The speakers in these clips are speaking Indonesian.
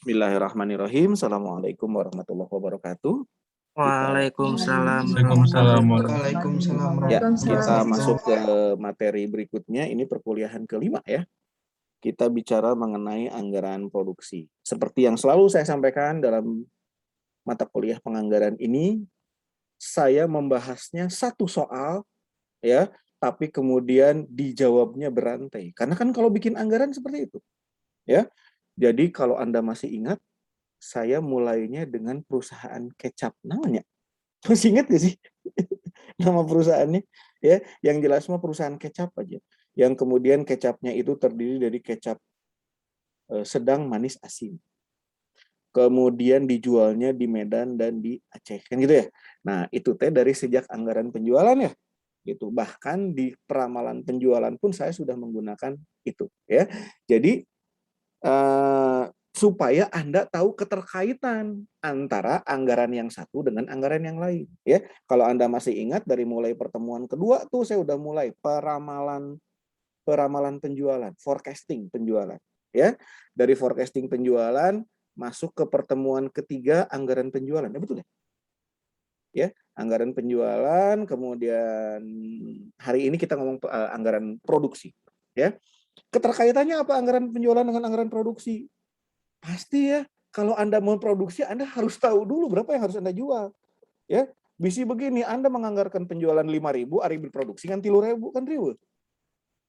Bismillahirrahmanirrahim. Assalamualaikum warahmatullahi wabarakatuh. Waalaikumsalam Waalaikumsalam. Waalaikumsalam. Ya, kita masuk ke materi berikutnya. Ini perkuliahan kelima ya. Kita bicara mengenai anggaran produksi. Seperti yang selalu saya sampaikan dalam mata kuliah penganggaran ini, saya membahasnya satu soal ya, tapi kemudian dijawabnya berantai. Karena kan kalau bikin anggaran seperti itu. Ya. Jadi kalau Anda masih ingat, saya mulainya dengan perusahaan kecap namanya. Masih ingat gak sih nama perusahaannya? Ya, yang jelas mah perusahaan kecap aja. Yang kemudian kecapnya itu terdiri dari kecap sedang, manis, asin. Kemudian dijualnya di Medan dan di Aceh, kan gitu ya. Nah, itu teh dari sejak anggaran penjualan ya. Gitu. Bahkan di peramalan penjualan pun saya sudah menggunakan itu ya. Jadi supaya Anda tahu keterkaitan antara anggaran yang satu dengan anggaran yang lain ya. Kalau Anda masih ingat dari mulai pertemuan kedua tuh saya udah mulai peramalan penjualan, forecasting penjualan ya. Dari forecasting penjualan masuk ke pertemuan ketiga anggaran penjualan. Ya betul ya? Ya, anggaran penjualan, kemudian hari ini kita ngomong anggaran produksi ya. Keterkaitannya apa anggaran penjualan dengan anggaran produksi? Pasti ya, kalau Anda mau produksi, Anda harus tahu dulu berapa yang harus Anda jual. Ya, bisi begini, Anda menganggarkan penjualan 5.000, hari berproduksi kan 3.000 kan ribu.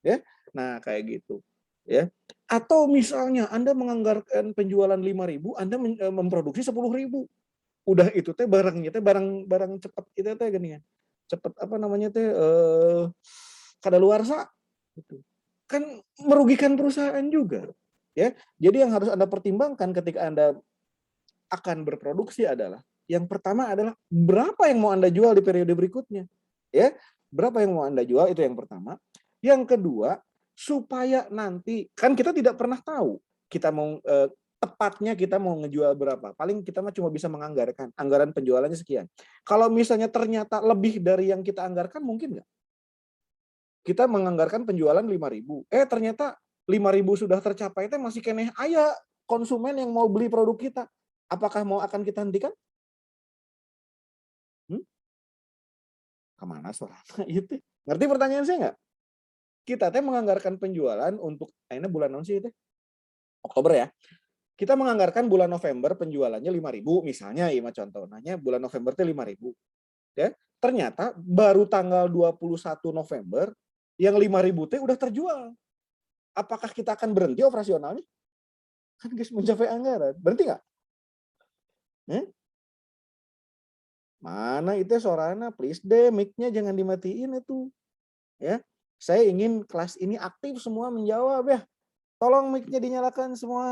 Ya, nah kayak gitu. Ya, atau misalnya Anda menganggarkan penjualan 5.000, Anda memproduksi 10.000. Udah itu teh barangnya teh barang cepat itu teh gini ya. Cepat apa namanya teh kadaluarsa gitu. Kan merugikan perusahaan juga. Ya, jadi yang harus Anda pertimbangkan ketika Anda akan berproduksi adalah yang pertama adalah berapa yang mau Anda jual di periode berikutnya. Ya, berapa yang mau Anda jual itu yang pertama. Yang kedua, supaya nanti kan kita tidak pernah tahu kita mau tepatnya kita mau ngejual berapa. Paling kita mah cuma bisa menganggarkan anggaran penjualannya sekian. Kalau misalnya ternyata lebih dari yang kita anggarkan mungkin nggak? Kita menganggarkan penjualan 5.000. Ternyata 5.000 sudah tercapai teh masih keneh aya konsumen yang mau beli produk kita. Apakah mau akan kita hentikan? Kemana suaranya itu? Ngerti pertanyaan saya nggak? Kita teh menganggarkan penjualan untuk ini bulan non sih teh? Oktober ya. Kita menganggarkan bulan November penjualannya 5.000 misalnya, ya contoh. Nanya bulan November teh 5.000. Ya. Ternyata baru tanggal 21 November yang 5.000 teh udah terjual. Apakah kita akan berhenti operasionalnya? Kan guys mencapai anggaran. Berhenti nggak? Mana itu suaranya? Please deh, mic-nya jangan dimatiin itu. Ya, saya ingin kelas ini aktif semua menjawab ya. Tolong mic-nya dinyalakan semua.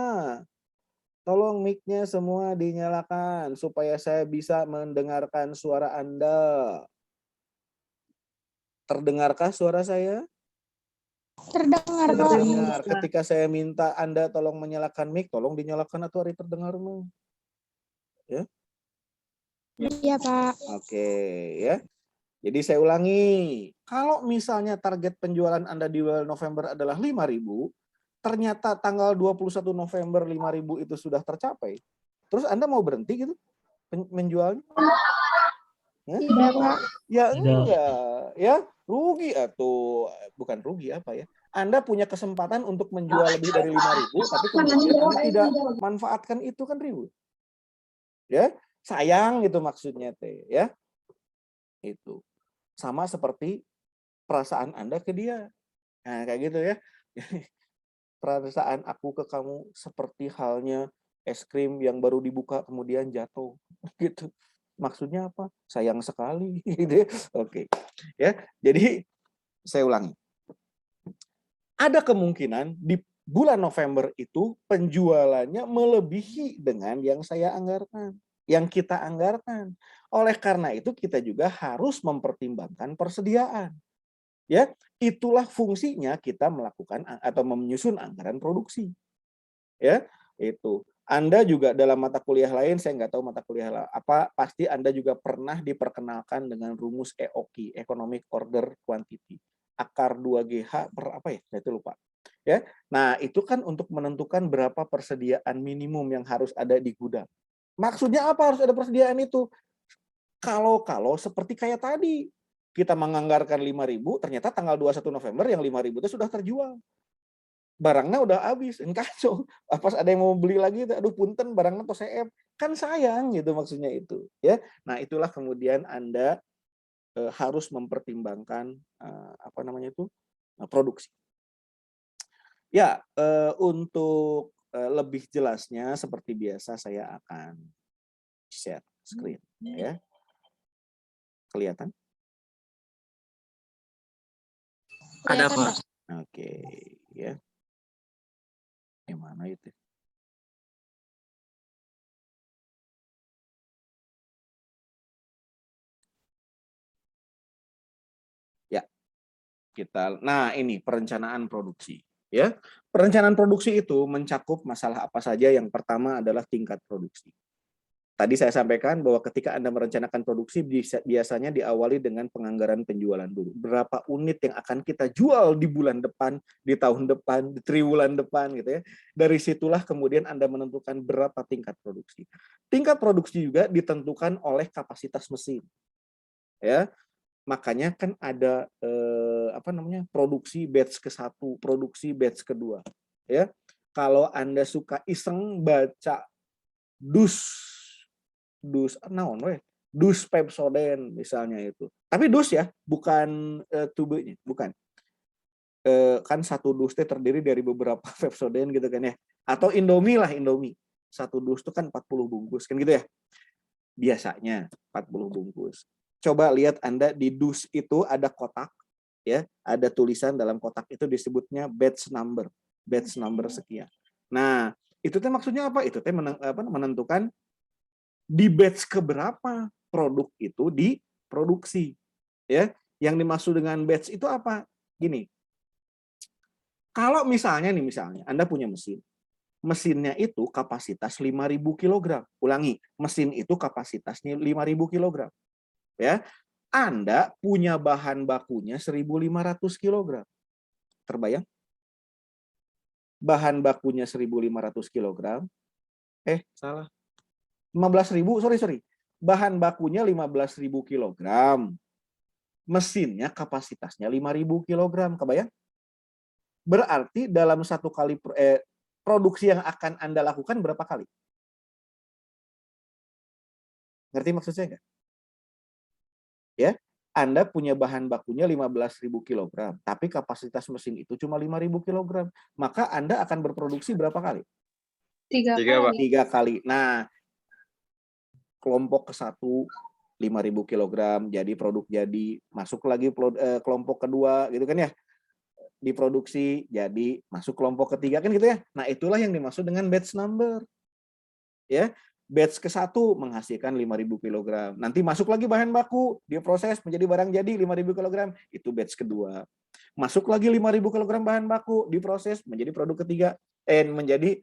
Tolong mic-nya semua dinyalakan supaya saya bisa mendengarkan suara Anda. Terdengarkah suara saya? Terdengar, Pak. Terdengar. Ketika saya minta Anda tolong menyalakan mic, tolong dinyalakan atau hari terdengar. Ya. Iya, Pak. Oke, ya. Jadi saya ulangi, kalau misalnya target penjualan Anda di bulan November adalah 5.000, ternyata tanggal 21 November 5.000 itu sudah tercapai, terus Anda mau berhenti gitu menjualnya? Tidak, Pak. Ya enggak, ya rugi atau bukan rugi apa ya? Anda punya kesempatan untuk menjual lebih dari 5.000, tapi kemudian Anda tidak manfaatkan itu kan ribut. Ya, sayang gitu maksudnya teh, ya. Itu. Sama seperti perasaan Anda ke dia. Nah, kayak gitu ya. Perasaan aku ke kamu seperti halnya es krim yang baru dibuka kemudian jatuh. Gitu. Maksudnya apa? Sayang sekali. Gitu ya. Oke. Ya, jadi saya ulangi. Ada kemungkinan di bulan November itu penjualannya melebihi dengan yang saya anggarkan, yang kita anggarkan. Oleh karena itu kita juga harus mempertimbangkan persediaan. Ya, itulah fungsinya kita melakukan atau menyusun anggaran produksi. Ya, itu. Anda juga dalam mata kuliah lain, saya nggak tahu mata kuliah apa, pasti Anda juga pernah diperkenalkan dengan rumus EOQ, Economic Order Quantity. Akar 2GH per apa ya? Saya itu lupa. Ya. Nah, itu kan untuk menentukan berapa persediaan minimum yang harus ada di gudang. Maksudnya apa harus ada persediaan itu? Kalau seperti kayak tadi, kita menganggarkan 5.000, ternyata tanggal 21 November yang 5.000 itu sudah terjual. Barangnya udah habis, kacau. Pas ada yang mau beli lagi, aduh punten barangnya tuh CF. Kan sayang gitu maksudnya itu. Ya. Nah, itulah kemudian Anda harus mempertimbangkan apa namanya itu produksi. Ya, untuk lebih jelasnya seperti biasa saya akan share screen ya. Kelihatan? Ada, Kelihatan, Pak. Pak. Oke, ya. Yang mana itu? Ya, nah ini perencanaan produksi. Ya, perencanaan produksi itu mencakup masalah apa saja. Yang pertama adalah tingkat produksi. Tadi saya sampaikan bahwa ketika Anda merencanakan produksi biasanya diawali dengan penganggaran penjualan dulu. Berapa unit yang akan kita jual di bulan depan, di tahun depan, di triwulan depan gitu ya. Dari situlah kemudian Anda menentukan berapa tingkat produksi. Tingkat produksi juga ditentukan oleh kapasitas mesin. Ya. Makanya kan ada apa namanya? Produksi batch ke-1, produksi batch kedua. Ya. Kalau Anda suka iseng baca dus Pepsodent misalnya itu. Tapi dus ya, bukan tubenya, bukan. Kan satu dus terdiri dari beberapa Pepsodent gitu kan ya. Atau Indomie lah, Indomie. Satu dus itu kan 40 bungkus kan gitu ya. Biasanya 40 bungkus. Coba lihat Anda di dus itu ada kotak ya, ada tulisan dalam kotak itu disebutnya batch number sekian. Nah, itu teh maksudnya apa? Itu teh menentukan di batch keberapa produk itu diproduksi. Ya, yang dimaksud dengan batch itu apa? Gini. Kalau misalnya Anda punya mesin. Mesinnya itu kapasitas 5.000 kg. Ulangi, mesin itu kapasitasnya 5.000 kg. Ya. Anda punya bahan bakunya 1.500 kg. Terbayang? Bahan bakunya 1.500 kg. Salah. 15.000, sorry. Bahan bakunya 15.000 kg. Mesinnya kapasitasnya 5.000 kg. Kebayang? Berarti dalam satu kali produksi yang akan Anda lakukan berapa kali? Ngerti maksud saya nggak? Ya, Anda punya bahan bakunya 15.000 kg, tapi kapasitas mesin itu cuma 5.000 kg. Maka Anda akan berproduksi berapa kali? 3 kali. 3 kali. Nah, kelompok ke-1 5.000 kg jadi produk jadi, masuk lagi kelompok kedua gitu kan ya. Diproduksi jadi masuk kelompok ketiga kan gitu ya. Nah, itulah yang dimaksud dengan batch number. Ya. Batch ke-1 menghasilkan 5.000 kg. Nanti masuk lagi bahan baku, diproses menjadi barang jadi 5.000 kg, itu batch kedua. Masuk lagi 5.000 kg bahan baku, diproses menjadi produk ketiga, menjadi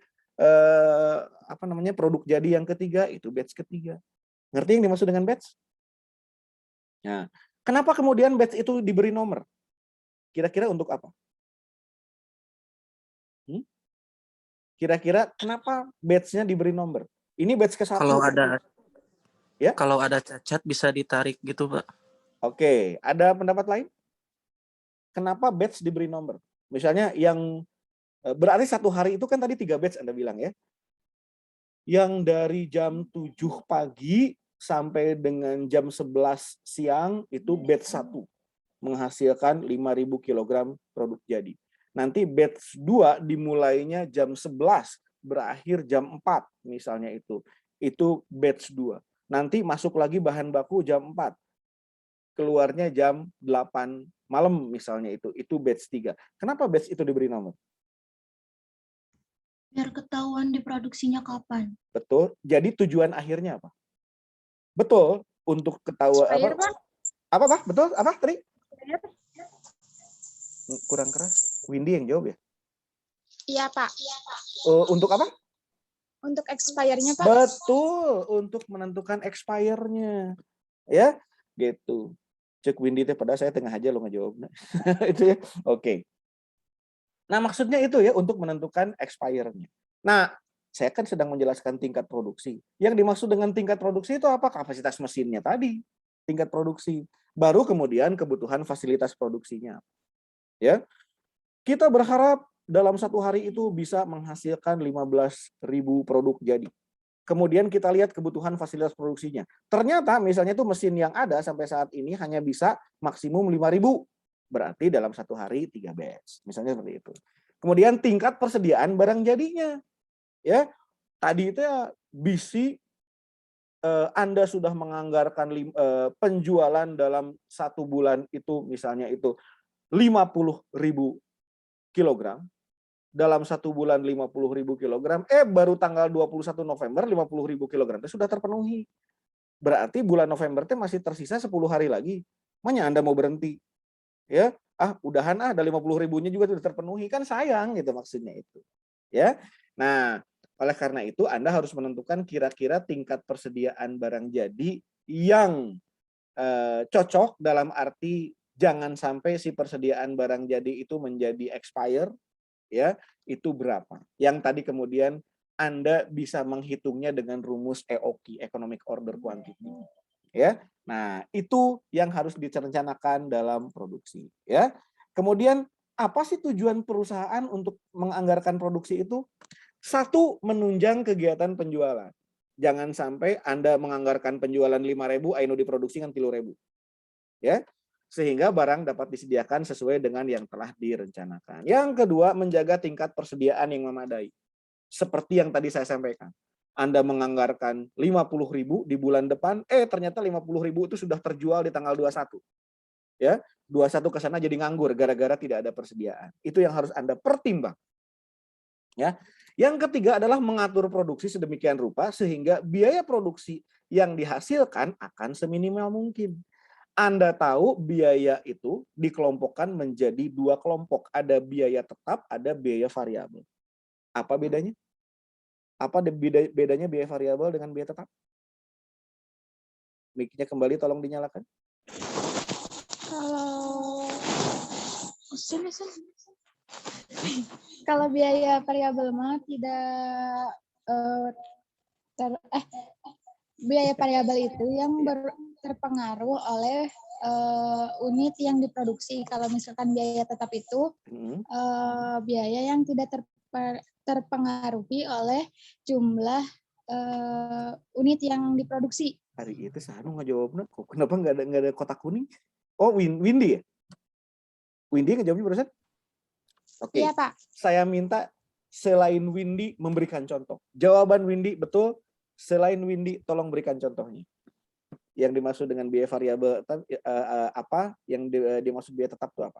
apa namanya? Produk jadi yang ketiga, itu batch ketiga. Ngerti yang dimaksud dengan batch? Nah, kenapa kemudian batch itu diberi nomor? Kira-kira untuk apa? Kira-kira kenapa batch-nya diberi nomor? Ini batch ke-1. Kalau ada cacat bisa ditarik gitu, Pak. Oke, ada pendapat lain? Kenapa batch diberi nomor? Misalnya yang berarti satu hari itu kan tadi 3 batch Anda bilang ya. Yang dari jam 7 pagi sampai dengan jam 11 siang itu batch 1 menghasilkan 5.000 kg produk jadi. Nanti batch 2 dimulainya jam 11, berakhir jam 4 misalnya itu. Itu batch 2. Nanti masuk lagi bahan baku jam 4. Keluarnya jam 8 malam misalnya itu batch 3. Kenapa batch itu diberi nomor? Biar ketahuan diproduksinya kapan. Betul. Jadi tujuan akhirnya apa? Betul, untuk ketahuan Expired, apa? Pak? Apa, Pak? Betul? Apa tadi? Kurang keras. Windy yang jawab ya? Iya, Pak. Untuk apa? Untuk expire-nya, Pak. Betul, untuk menentukan expire-nya. Ya, gitu. Cek Windy teh padahal saya tengah aja lo ngejawab. Itu ya. Oke. Nah, maksudnya itu ya untuk menentukan expire-nya. Nah, saya kan sedang menjelaskan tingkat produksi. Yang dimaksud dengan tingkat produksi itu apa? Kapasitas mesinnya tadi, tingkat produksi. Baru kemudian kebutuhan fasilitas produksinya. Ya, kita berharap dalam satu hari itu bisa menghasilkan 15.000 produk jadi. Kemudian kita lihat kebutuhan fasilitas produksinya. Ternyata misalnya itu mesin yang ada sampai saat ini hanya bisa maksimum 5.000. Berarti dalam satu hari 3 batch. Misalnya seperti itu. Kemudian tingkat persediaan barang jadinya. Ya, tadi itu ya BC Anda sudah menganggarkan penjualan dalam satu bulan itu misalnya itu 50.000 kilogram. Dalam satu bulan 50.000 kilogram, baru tanggal 21 November 50.000 kilogram itu sudah terpenuhi. Berarti bulan November itu masih tersisa 10 hari lagi. Makanya Anda mau berhenti. Ya, udahan ada 50.000-nya juga sudah terpenuhi, kan sayang gitu maksudnya itu. Ya. Nah, oleh karena itu Anda harus menentukan kira-kira tingkat persediaan barang jadi yang cocok dalam arti jangan sampai si persediaan barang jadi itu menjadi expire. Ya, itu berapa? Yang tadi kemudian Anda bisa menghitungnya dengan rumus EOQ, Economic Order Quantity. Ya. Nah, itu yang harus direncanakan dalam produksi, ya. Kemudian apa sih tujuan perusahaan untuk menganggarkan produksi itu? Satu, menunjang kegiatan penjualan. Jangan sampai Anda menganggarkan penjualan 5.000, ayo diproduksi kan 3.000. Ya. Sehingga barang dapat disediakan sesuai dengan yang telah direncanakan. Yang kedua, menjaga tingkat persediaan yang memadai. Seperti yang tadi saya sampaikan. Anda menganggarkan 50.000 di bulan depan, ternyata 50.000 itu sudah terjual di tanggal 21. Ya, 21 ke sana jadi nganggur gara-gara tidak ada persediaan. Itu yang harus Anda pertimbang. Ya. Yang ketiga adalah mengatur produksi sedemikian rupa sehingga biaya produksi yang dihasilkan akan seminimal mungkin. Anda tahu biaya itu dikelompokkan menjadi 2 kelompok. Ada biaya tetap, ada biaya variabel. Apa bedanya? Apa bedanya biaya variabel dengan biaya tetap? Mic-nya kembali tolong dinyalakan. Kalau biaya variabel mah tidak biaya variabel itu yang terpengaruh oleh unit yang diproduksi. Kalau misalkan biaya tetap itu biaya yang tidak terpengaruhi oleh jumlah unit yang diproduksi. Hari itu saya ngejawabnya, kenapa nggak ada kotak kuning? Oh, Windy ya? Windy ngejawabnya barusan? Oke. Iya, Pak. Saya minta selain Windy memberikan contoh. Jawaban Windy betul. Selain Windy, tolong berikan contohnya. Yang dimaksud dengan biaya variabel apa? Yang dimaksud biaya tetap itu apa?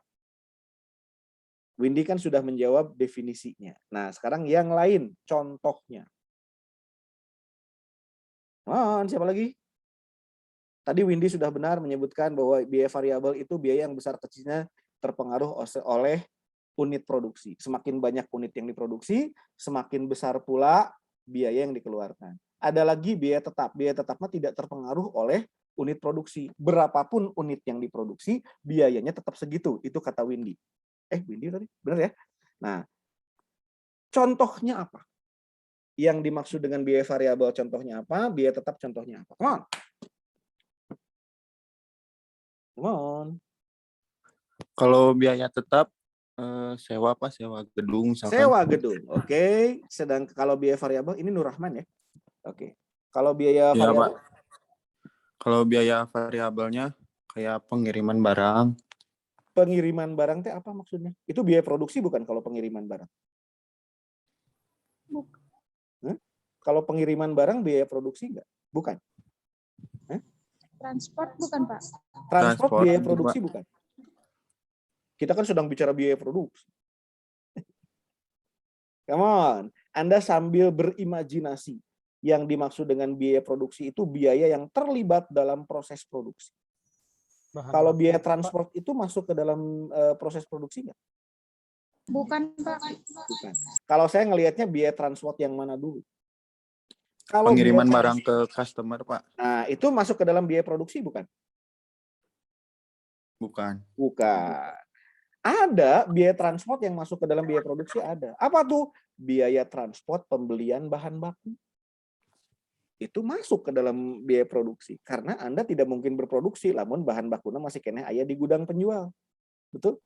Windy kan sudah menjawab definisinya. Nah, sekarang yang lain, contohnya. Siapa lagi? Tadi Windy sudah benar menyebutkan bahwa biaya variabel itu biaya yang besar kecilnya terpengaruh oleh unit produksi. Semakin banyak unit yang diproduksi, semakin besar pula biaya yang dikeluarkan. Ada lagi biaya tetap. Biaya tetapnya tidak terpengaruh oleh unit produksi. Berapapun unit yang diproduksi, biayanya tetap segitu. Itu kata Windy. Windy tadi, benar ya? Nah, contohnya apa? Yang dimaksud dengan biaya variabel contohnya apa? Biaya tetap contohnya apa? Come on. Kalau biaya tetap sewa gedung misalkan. Sewa gedung. Oke. Sedang kalau biaya variabel ini Nur Rahman ya. Oke. Kalau biaya variabel? Pak. Kalau biaya variabelnya kayak pengiriman barang. Pengiriman barang teh apa maksudnya? Itu biaya produksi bukan kalau pengiriman barang? Kalau pengiriman barang biaya produksi enggak? Bukan. Transport bukan, Pak? Transport biaya produksi bukan? Kita kan sedang bicara biaya produksi. Come on. Anda sambil berimajinasi. Yang dimaksud dengan biaya produksi itu biaya yang terlibat dalam proses produksi. Kalau biaya transport itu masuk ke dalam proses produksi nggak? Bukan, Pak. Bukan. Kalau saya ngelihatnya biaya transport yang mana dulu? Kalau pengiriman barang ke customer, Pak. Nah, itu masuk ke dalam biaya produksi bukan? Bukan. Bukan. Ada biaya transport yang masuk ke dalam biaya produksi ada. Apa tuh? Biaya transport pembelian bahan baku. Itu masuk ke dalam biaya produksi. Karena Anda tidak mungkin berproduksi namun bahan bakunya masih kena aya di gudang penjual. Betul?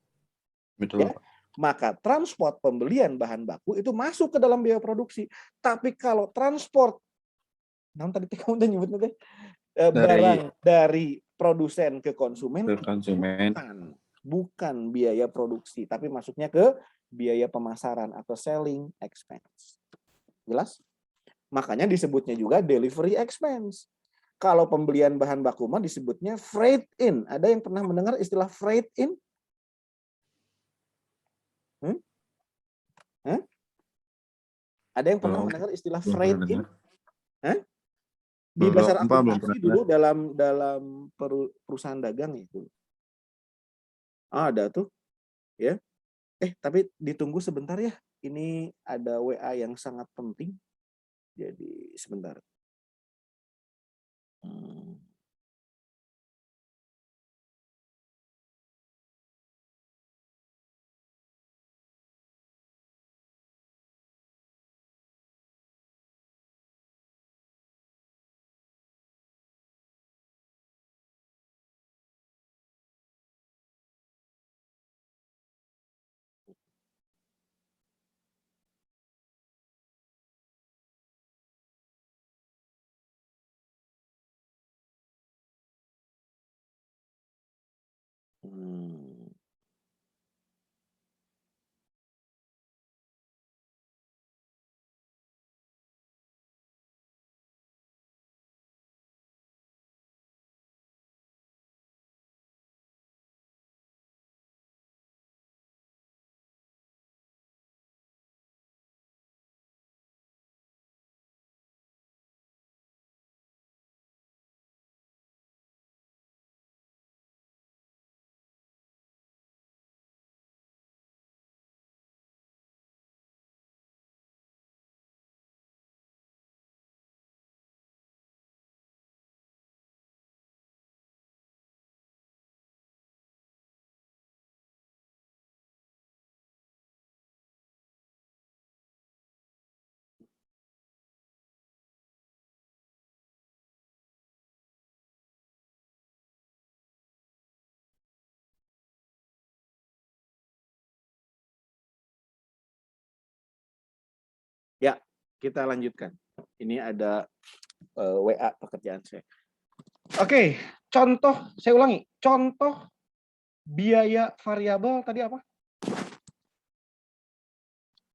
Betul. Ya? Maka transport pembelian bahan baku itu masuk ke dalam biaya produksi. Tapi kalau transport, tadi kamu udah nyebutnya deh, barang dari produsen ke konsumen, bukan biaya produksi, tapi masuknya ke biaya pemasaran atau selling expense. Jelas? Makanya disebutnya juga delivery expense. Kalau pembelian bahan baku mah disebutnya freight in. Ada yang pernah mendengar istilah freight in? Ada yang pernah mendengar istilah freight in? Di dasar akuntansi dulu dalam perusahaan dagang itu ada tuh, ya. Tapi ditunggu sebentar ya. Ini ada WA yang sangat penting. Jadi sebentar. Ya, kita lanjutkan. Ini ada WA pekerjaan saya. Oke, contoh, saya ulangi. Contoh biaya variabel tadi apa?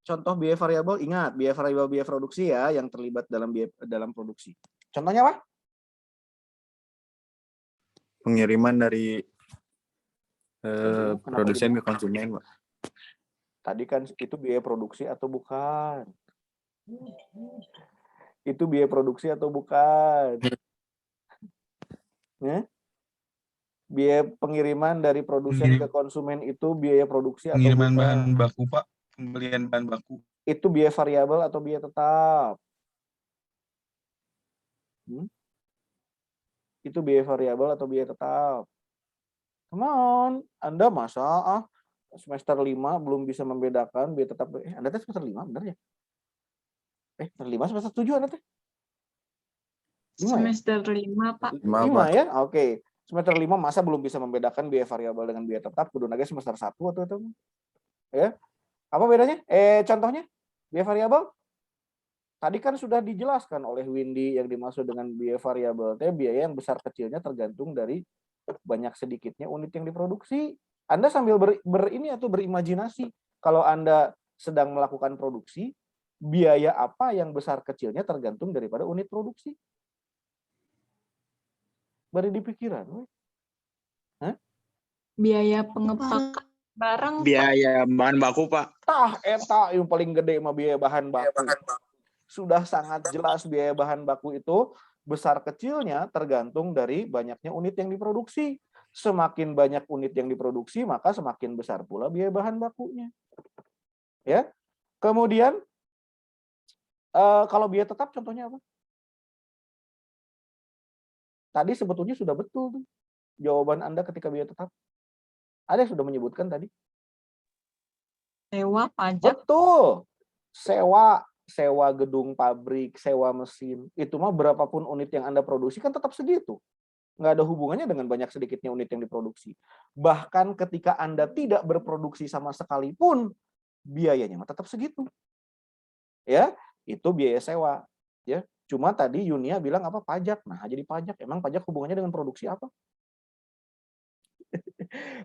Contoh biaya variabel, ingat, biaya variabel biaya produksi ya, yang terlibat dalam produksi. Contohnya apa? Pengiriman dari produsen ke konsumen, Pak. Tadi kan itu biaya produksi atau bukan? Itu biaya produksi atau bukan? Ya? Biaya pengiriman dari produsen ke konsumen itu biaya produksi atau pengiriman bukan? bahan baku, Pak. Pembelian bahan baku. Itu biaya variabel atau biaya tetap? Itu biaya variabel atau biaya tetap? Come on, Anda masa semester 5 belum bisa membedakan biaya tetap. Anda teh semester 5 benar ya? Semester 5 semester 7 Anda teh? 5 ya? Semester 5, Pak. 5 ya? Oke. Semester 5 masa belum bisa membedakan biaya variabel dengan biaya tetap? Kudu nage semester 1 atau itu? Ya. Apa bedanya? Contohnya? Biaya variabel? Tadi kan sudah dijelaskan oleh Windy yang dimaksud dengan biaya variabel. Biaya yang besar kecilnya tergantung dari banyak sedikitnya unit yang diproduksi. Anda sambil ini atau berimajinasi. Kalau Anda sedang melakukan produksi, biaya apa yang besar kecilnya tergantung daripada unit produksi. Bari di pikiran. Biaya pengepakan barang. Biaya bahan baku, Pak. Tah, eta yang paling gede mah biaya bahan baku. Sudah sangat jelas biaya bahan baku itu besar kecilnya tergantung dari banyaknya unit yang diproduksi. Semakin banyak unit yang diproduksi, maka semakin besar pula biaya bahan bakunya. Ya. Kemudian kalau biaya tetap contohnya apa? Tadi sebetulnya sudah betul tuh jawaban Anda ketika biaya tetap. Ada yang sudah menyebutkan tadi. Sewa, pajak. Betul. Sewa gedung pabrik, sewa mesin. Itu mah berapapun unit yang Anda produksi kan tetap segitu. Nggak ada hubungannya dengan banyak sedikitnya unit yang diproduksi. Bahkan ketika Anda tidak berproduksi sama sekali pun, biayanya mah tetap segitu. Ya, itu biaya sewa. Ya, cuma tadi Yunia bilang apa pajak. Nah, jadi pajak. Emang pajak hubungannya dengan produksi apa?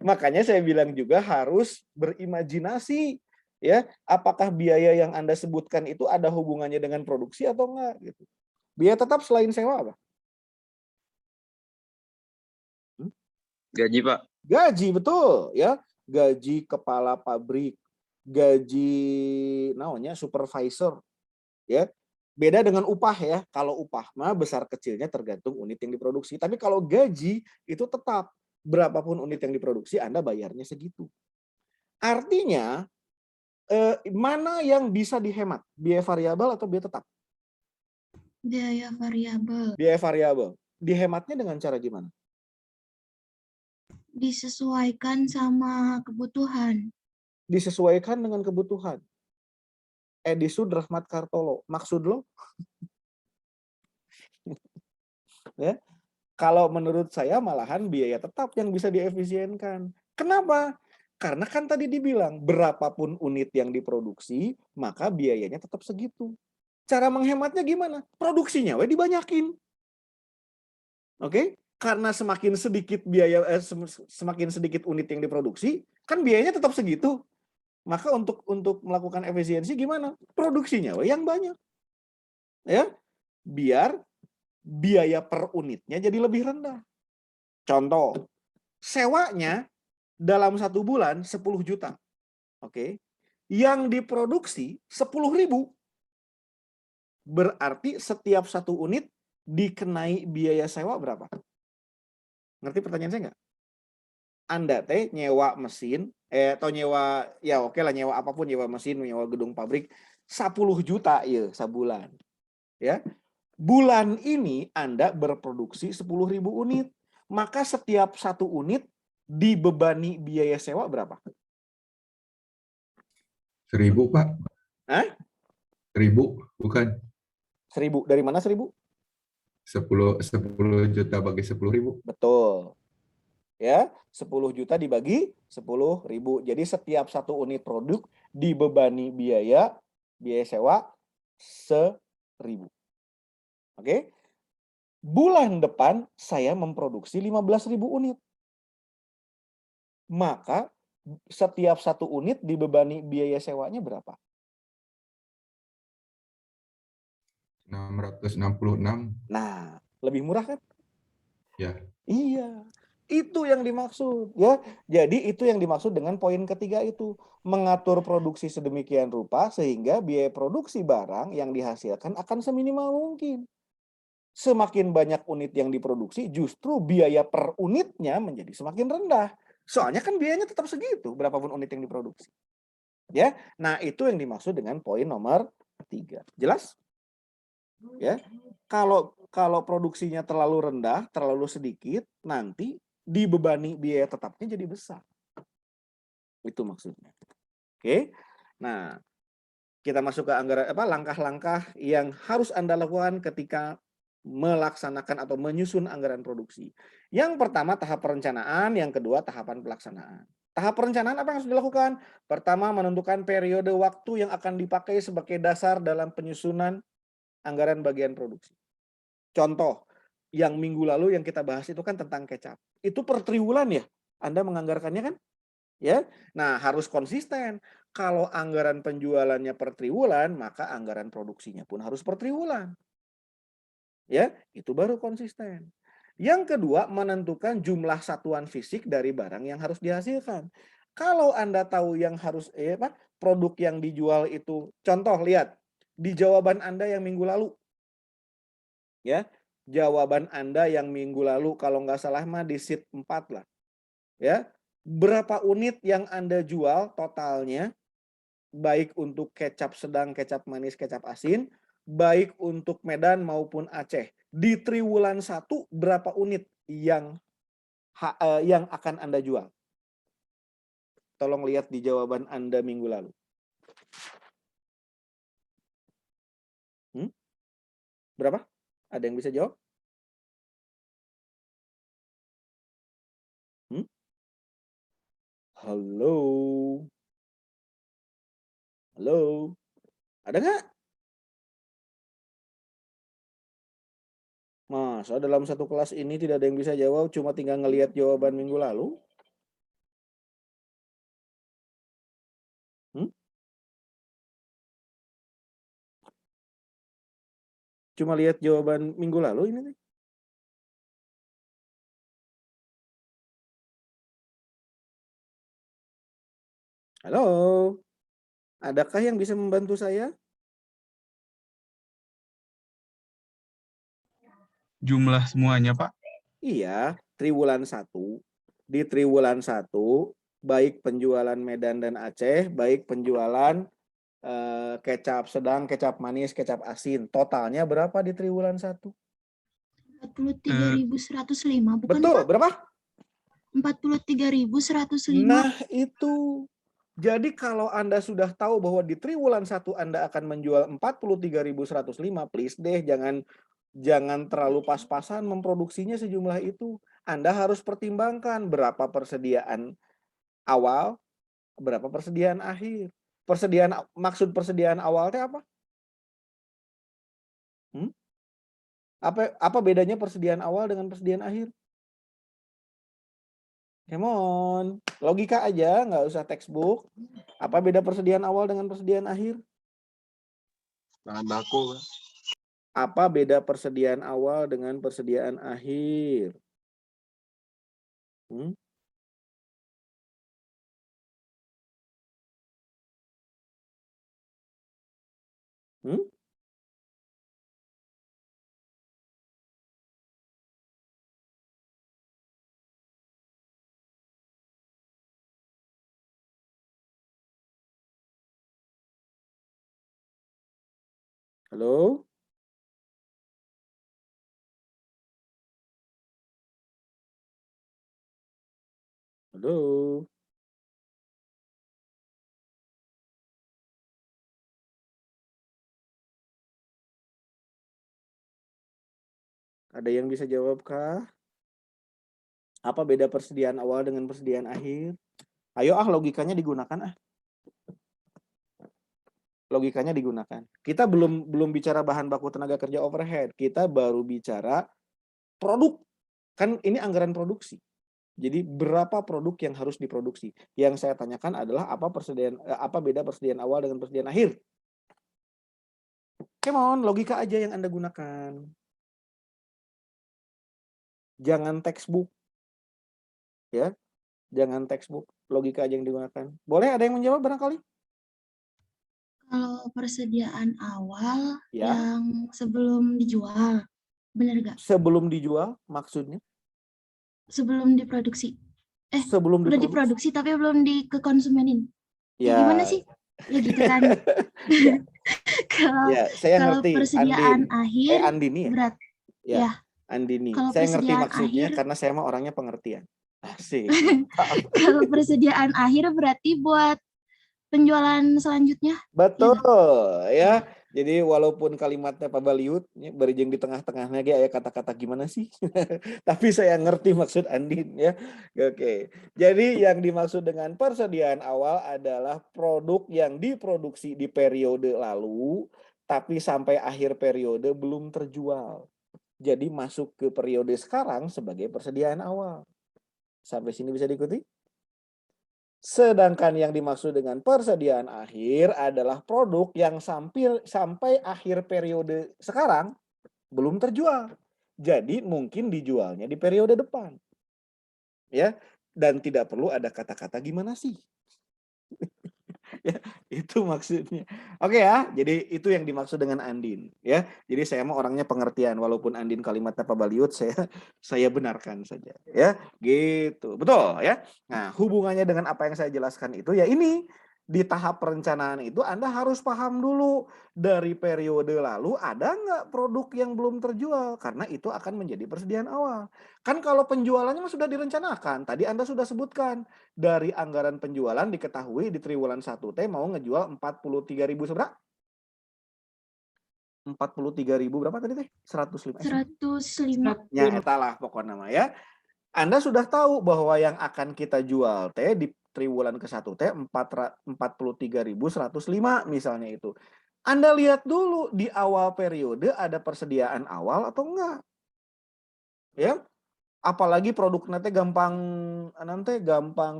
Makanya saya bilang juga harus berimajinasi, ya. Apakah biaya yang Anda sebutkan itu ada hubungannya dengan produksi atau enggak gitu. Biaya tetap selain sewa apa? Gaji, Pak. Gaji, betul, ya. Gaji kepala pabrik, gaji namanya supervisor, ya. Beda dengan upah ya. Kalau upah mah besar kecilnya tergantung unit yang diproduksi. Tapi kalau gaji itu tetap berapapun unit yang diproduksi Anda bayarnya segitu. Artinya mana yang bisa dihemat? Biaya variabel atau biaya tetap? Biaya variabel. Biaya variabel. Dihematnya dengan cara gimana? Disesuaikan sama kebutuhan. Disesuaikan dengan kebutuhan. Edisud Rahmat Kartolo. Maksud lo? Ya. Kalau menurut saya malahan biaya tetap yang bisa diefisienkan. Kenapa? Karena kan tadi dibilang berapapun unit yang diproduksi, maka biayanya tetap segitu. Cara menghematnya gimana? Produksinya dibanyakin. Oke? Karena semakin sedikit biaya semakin sedikit unit yang diproduksi, kan biayanya tetap segitu. Maka untuk melakukan efisiensi gimana? Produksinya yang banyak. Ya. Biar biaya per unitnya jadi lebih rendah. Contoh, sewanya dalam 1 bulan 10 juta. Oke. Yang diproduksi 10.000. Berarti setiap 1 unit dikenai biaya sewa berapa? Ngerti pertanyaan saya nggak? Anda nyewa mesin, atau nyewa, ya oke lah nyewa apapun, nyewa mesin, nyewa gedung pabrik, 10 juta ya sebulan. Ya. Bulan ini Anda berproduksi 10.000 unit. Maka setiap 1 unit dibebani biaya sewa berapa? 1.000, Pak. Hah? 1.000, bukan. 1.000. Dari mana 1.000? 10 juta bagi 10.000. Betul. Ya, 10 juta dibagi 10.000. Jadi setiap 1 unit produk dibebani biaya sewa 1.000. Oke. Bulan depan saya memproduksi 15.000 unit. Maka setiap 1 unit dibebani biaya sewanya berapa? 666. Nah, lebih murah kan? Ya. Iya. Itu yang dimaksud, ya. Jadi itu yang dimaksud dengan poin ketiga itu, mengatur produksi sedemikian rupa sehingga biaya produksi barang yang dihasilkan akan seminimal mungkin. Semakin banyak unit yang diproduksi, justru biaya per unitnya menjadi semakin rendah. Soalnya kan biayanya tetap segitu, berapapun unit yang diproduksi. Ya, nah itu yang dimaksud dengan poin nomor 3. Jelas? Ya, kalau produksinya terlalu rendah, terlalu sedikit, nanti dibebani biaya tetapnya jadi besar. Itu maksudnya. Oke. Nah, kita masuk ke anggaran langkah-langkah yang harus Anda lakukan ketika melaksanakan atau menyusun anggaran produksi. Yang pertama tahap perencanaan, yang kedua tahapan pelaksanaan. Tahap perencanaan apa yang harus dilakukan? Pertama, menentukan periode waktu yang akan dipakai sebagai dasar dalam penyusunan anggaran bagian produksi. Contoh, yang minggu lalu yang kita bahas itu kan tentang kecap. Itu per triwulan ya? Anda menganggarkannya kan? Ya. Nah, harus konsisten. Kalau anggaran penjualannya per triwulan, maka anggaran produksinya pun harus per triwulan. Ya, itu baru konsisten. Yang kedua, menentukan jumlah satuan fisik dari barang yang harus dihasilkan. Kalau Anda tahu yang harus produk yang dijual itu, contoh lihat di jawaban Anda yang minggu lalu. Ya, jawaban Anda yang minggu lalu kalau nggak salah mah di sheet 4 lah. Ya, berapa unit yang Anda jual totalnya, baik untuk kecap sedang, kecap manis, kecap asin, baik untuk Medan maupun Aceh. Di triwulan 1 berapa unit yang akan Anda jual? Tolong lihat di jawaban Anda minggu lalu. Berapa? Ada yang bisa jawab? Halo? Halo? Ada nggak? Masa dalam satu kelas ini tidak ada yang bisa jawab, cuma tinggal ngelihat jawaban minggu lalu? Cuma lihat jawaban minggu lalu ini nih. Halo? Adakah yang bisa membantu saya? Jumlah semuanya, Pak. Iya, triwulan 1. Di triwulan 1, baik penjualan Medan dan Aceh, baik penjualan kecap sedang, kecap manis, kecap asin. Totalnya berapa di triwulan 1? 43.105, bukan Betul, Pak? berapa? 43.105. Nah, itu. Jadi kalau Anda sudah tahu bahwa di triwulan 1 Anda akan menjual 43.105, please deh jangan terlalu pas-pasan memproduksinya sejumlah itu. Anda harus pertimbangkan berapa persediaan awal, berapa persediaan akhir. Maksud persediaan awal itu apa? Apa bedanya persediaan awal dengan persediaan akhir? Come on, logika aja, nggak usah textbook. Apa beda persediaan awal dengan persediaan akhir? Bahan baku, Pak. Apa beda persediaan awal dengan persediaan akhir? Hmm? Halo? Halo? Ada yang bisa jawabkah? Apa beda persediaan awal dengan persediaan akhir? Ayo logikanya digunakan Logikanya digunakan. Kita belum bicara bahan baku tenaga kerja overhead. Kita baru bicara produk. Kan ini anggaran produksi. Jadi berapa produk yang harus diproduksi? Yang saya tanyakan adalah apa beda persediaan awal dengan persediaan akhir? Come on, logika aja yang Anda gunakan. Jangan textbook. Ya. Jangan textbook, logika aja yang digunakan. Boleh ada yang menjawab barangkali? Kalau persediaan awal Ya. yang sebelum dijual, benar nggak? Sebelum dijual maksudnya? Sebelum diproduksi. Sebelum udah diproduksi tapi belum ke konsumenin. Ya gimana sih? Ya gitu kan. Ya, saya kalau ngerti. persediaan akhir Andini ya? berat. Ya. Andini. Kalau Saya ngerti persediaan maksudnya akhir, karena saya mah orangnya pengertian. Asik. kalau persediaan akhir berarti buat penjualan selanjutnya. Betul ya. Jadi walaupun kalimatnya Pak Baliut berijing di tengah-tengahnya aya kata-kata gimana sih? Tapi saya ngerti maksud Andin ya. Oke. Jadi yang dimaksud dengan persediaan awal adalah produk yang diproduksi di periode lalu tapi sampai akhir periode belum terjual. Jadi masuk ke periode sekarang sebagai persediaan awal. Sampai sini bisa diikuti? Sedangkan yang dimaksud dengan persediaan akhir adalah produk yang sampai akhir periode sekarang belum terjual. Jadi mungkin dijualnya di periode depan. Ya, dan tidak perlu ada kata-kata gimana sih. Ya, itu maksudnya. Oke ya, jadi itu yang dimaksud dengan Andin ya. Jadi saya mau orangnya pengertian walaupun Andin kalimatnya Pak Baliut saya benarkan saja ya. Gitu. Betul ya. Nah, hubungannya dengan apa yang saya jelaskan itu ya ini di tahap perencanaan itu Anda harus paham dulu dari periode lalu ada nggak produk yang belum terjual, karena itu akan menjadi persediaan awal. Kan kalau penjualannya sudah direncanakan, tadi Anda sudah sebutkan dari anggaran penjualan diketahui di triwulan 1T mau ngejual 43.000 seberapa? 43.000 berapa tadi teh? 105. 105. Ya, etalah pokoknya nama ya. Anda sudah tahu bahwa yang akan kita jual teh di triwulan ke-1 teh 43.105 misalnya itu. Anda lihat dulu di awal periode ada persediaan awal atau enggak. Ya. Apalagi produk nanti gampang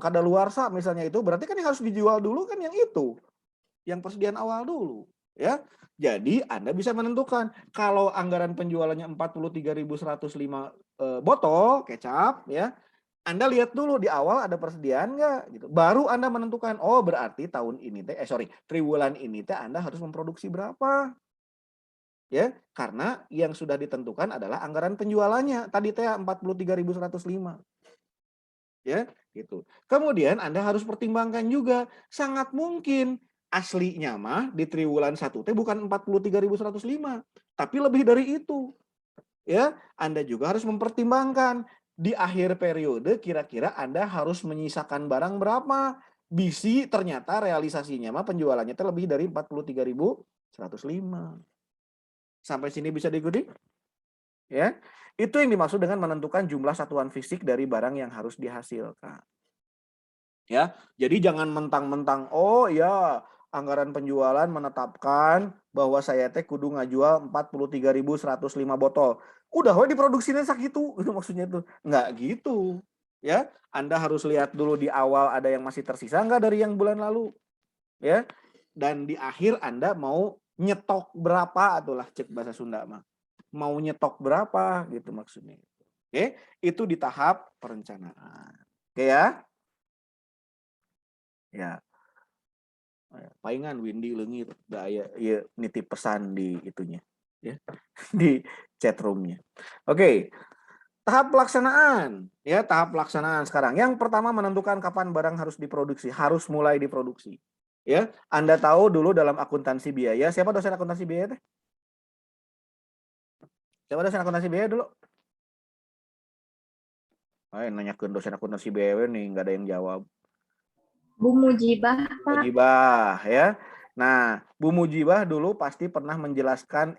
kadaluarsa misalnya itu, berarti kan yang harus dijual dulu kan yang itu. Yang persediaan awal dulu, ya. Jadi Anda bisa menentukan kalau anggaran penjualannya 43.105 botol kecap, ya. Anda lihat dulu di awal ada persediaan nggak gitu. Baru Anda menentukan, oh berarti tahun ini triwulan ini teh Anda harus memproduksi berapa. Ya, karena yang sudah ditentukan adalah anggaran penjualannya. Tadi teh 43.105. Ya, gitu. Kemudian Anda harus pertimbangkan juga sangat mungkin aslinya mah di triwulan 1 teh bukan 43.105, tapi lebih dari itu. Ya, Anda juga harus mempertimbangkan di akhir periode kira-kira Anda harus menyisakan barang berapa. Bisi ternyata realisasinya mah penjualannya itu lebih dari 43.105. Sampai sini bisa diikuti? Ya. Itu yang dimaksud dengan menentukan jumlah satuan fisik dari barang yang harus dihasilkan. Ya, jadi jangan mentang-mentang oh ya anggaran penjualan menetapkan bahwa saya teh kudu ngajual 43.105 botol. Udah we diproduksinya sakitu, itu maksudnya tuh. Enggak gitu. Ya, Anda harus lihat dulu di awal ada yang masih tersisa enggak dari yang bulan lalu. Ya. Dan di akhir Anda mau nyetok berapa atulah cek bahasa Sunda mah. Mau nyetok berapa gitu maksudnya. Oke, itu di tahap perencanaan. Oke ya? Ya. Palingan Windy leungit da aya ieu nitip pesan di itunya ya. Di chat room-nya. Oke. Tahap pelaksanaan ya, tahap pelaksanaan sekarang. Yang pertama menentukan kapan barang harus diproduksi, harus mulai diproduksi. Ya, Anda tahu dulu dalam akuntansi biaya, siapa dosen akuntansi biaya teh? Siapa dosen akuntansi biaya dulu? Nanyakeun dosen akuntansi biaya nih nggak ada yang jawab. Bu Mujibah, Pak. Mujibah ya. Nah, Bu Mujibah dulu pasti pernah menjelaskan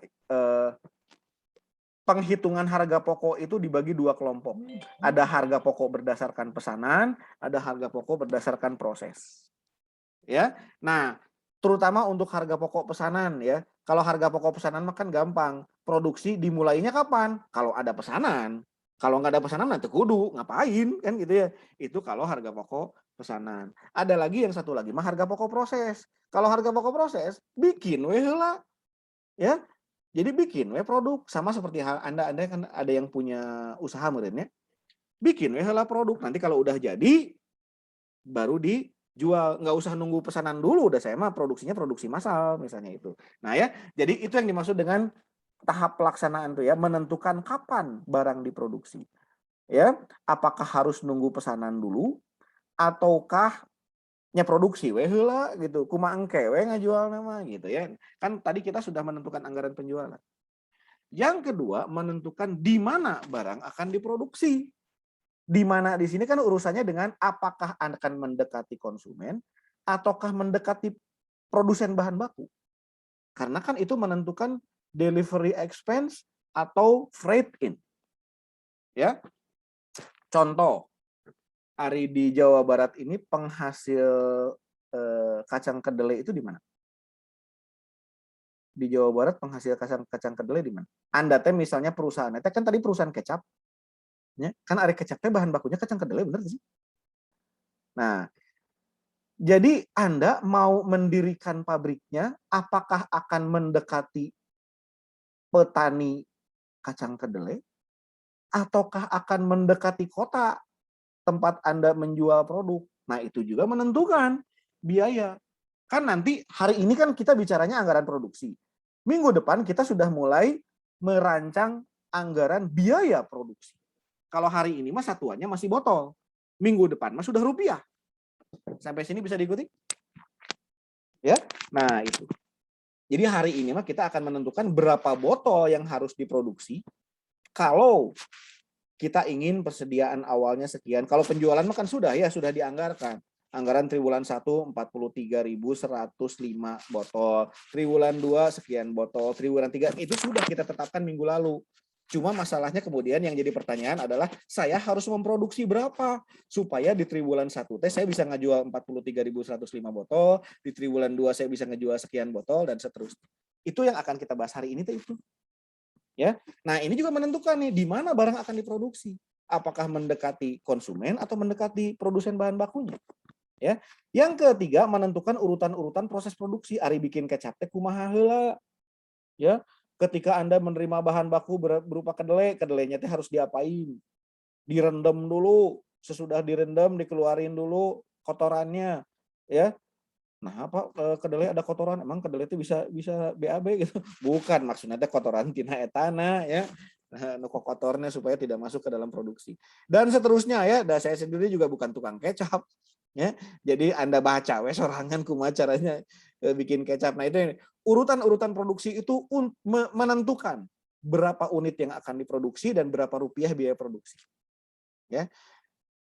penghitungan harga pokok itu dibagi dua kelompok. Ada harga pokok berdasarkan pesanan, ada harga pokok berdasarkan proses. Ya. Nah, terutama untuk harga pokok pesanan ya. Kalau harga pokok pesanan mah kan gampang. Produksi dimulainya kapan? Kalau ada pesanan. Kalau nggak ada pesanan nanti kudu ngapain kan gitu ya. Itu kalau harga pokok pesanan. Ada lagi yang satu lagi mah harga pokok proses. Kalau harga pokok proses bikin we heula. Ya. Jadi bikin we produk sama seperti Anda kan ada yang punya usaha meureun ya. Bikin we heula produk. Nanti kalau udah jadi baru dijual, nggak usah nunggu pesanan dulu, udah saya mah produksinya produksi massal misalnya itu. Nah ya, jadi itu yang dimaksud dengan tahap pelaksanaan tuh ya, menentukan kapan barang diproduksi. Ya, apakah harus nunggu pesanan dulu ataukah produksi we heula gitu. Kumaha engke we ngajual nama gitu ya. Kan tadi kita sudah menentukan anggaran penjualan. Yang kedua, menentukan di mana barang akan diproduksi. Di mana di sini kan urusannya dengan apakah akan mendekati konsumen ataukah mendekati produsen bahan baku. Karena kan itu menentukan delivery expense atau freight in. Ya. Contoh, hari di Jawa Barat ini penghasil kacang kedelai itu di mana? Di Jawa Barat penghasil kacang kedelai di mana? Anda teh misalnya perusahaan, kan tadi perusahaan kecap. Ya, kan ari kecap teh bahan bakunya kacang kedelai bener sih? Nah, jadi Anda mau mendirikan pabriknya, apakah akan mendekati petani kacang kedelai, ataukah akan mendekati kota tempat Anda menjual produk? Nah, itu juga menentukan biaya. Kan nanti hari ini kan kita bicaranya anggaran produksi. Minggu depan kita sudah mulai merancang anggaran biaya produksi. Kalau hari ini mah satuannya masih botol. Minggu depan mah sudah rupiah. Sampai sini bisa diikuti? Ya, nah itu. Jadi hari ini mah kita akan menentukan berapa botol yang harus diproduksi kalau kita ingin persediaan awalnya sekian. Kalau penjualan mah kan sudah dianggarkan. Anggaran triwulan 1 43.105 botol, triwulan 2 sekian botol, triwulan 3 itu sudah kita tetapkan minggu lalu. Cuma masalahnya kemudian yang jadi pertanyaan adalah saya harus memproduksi berapa supaya di triwulan 1 saya bisa ngejual 43.105 botol, di triwulan 2 saya bisa ngejual sekian botol dan seterusnya. Itu yang akan kita bahas hari ini itu. Ya. Nah, ini juga menentukan nih di mana barang akan diproduksi. Apakah mendekati konsumen atau mendekati produsen bahan bakunya. Ya. Yang ketiga, menentukan urutan-urutan proses produksi. Ari bikin kecap teh kumaha heula. Ya. Ketika Anda menerima bahan baku berupa kedelai, kedelainya teh harus diapain? Direndam dulu, sesudah direndam dikeluarin dulu kotorannya, ya. Nah, apa kedelai ada kotoran? Emang kedelai itu bisa BAB gitu? Bukan, maksudnya teh kotoran tina etana, ya. Nah, kotornya supaya tidak masuk ke dalam produksi. Dan seterusnya ya, dan saya sendiri juga bukan tukang kecap. Ya, jadi Anda baca wes sorangan kumaha caranya bikin kecap. Nah, itu urutan-urutan produksi itu menentukan berapa unit yang akan diproduksi dan berapa rupiah biaya produksi. Ya.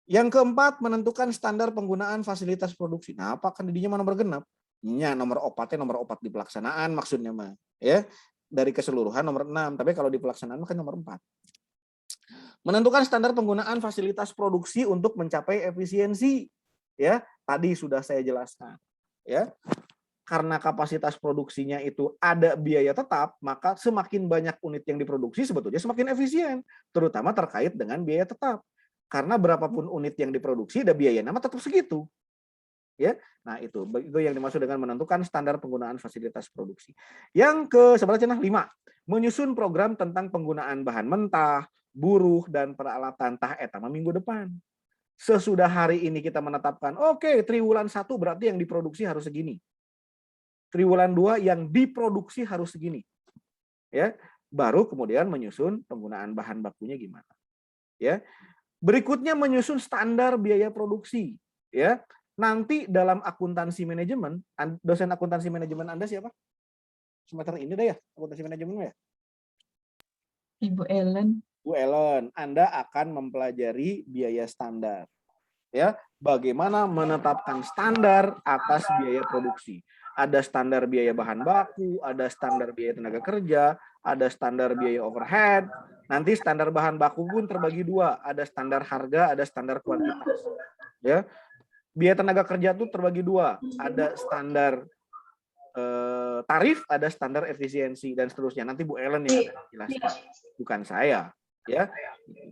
Yang keempat, menentukan standar penggunaan fasilitas produksi. Nah, apakah didinya nomor genap? Nya nomor opatnya nomor opat di pelaksanaan maksudnya mah, ya. Dari keseluruhan nomor 6, tapi kalau di pelaksanaan kan nomor 4. Menentukan standar penggunaan fasilitas produksi untuk mencapai efisiensi. Ya, tadi sudah saya jelaskan. Ya. Karena kapasitas produksinya itu ada biaya tetap, maka semakin banyak unit yang diproduksi sebetulnya semakin efisien, terutama terkait dengan biaya tetap. Karena berapapun unit yang diproduksi, ada biaya nama tetap segitu. Ya, nah itu yang dimaksud dengan menentukan standar penggunaan fasilitas produksi. Yang ke sebelah 5, menyusun program tentang penggunaan bahan mentah, buruh dan peralatan tah etama minggu depan. Sesudah hari ini kita menetapkan, oke, triwulan 1 berarti yang diproduksi harus segini. Triwulan 2 yang diproduksi harus segini. Ya, baru kemudian menyusun penggunaan bahan bakunya gimana. Ya. Berikutnya menyusun standar biaya produksi. Ya, nanti dalam akuntansi manajemen, dosen akuntansi manajemen Anda siapa? Semester ini deh ya, akuntansi manajemen ya. Ibu Ellen. Bu Ellen, Anda akan mempelajari biaya standar. Ya, bagaimana menetapkan standar atas biaya produksi. Ada standar biaya bahan baku, ada standar biaya tenaga kerja, ada standar biaya overhead. Nanti standar bahan baku pun terbagi 2, ada standar harga, ada standar kuantitas. Ya, biaya tenaga kerja itu terbagi 2, ada standar tarif, ada standar efisiensi dan seterusnya. Nanti Bu Ellen yang akan jelaskan, bukan saya. Ya,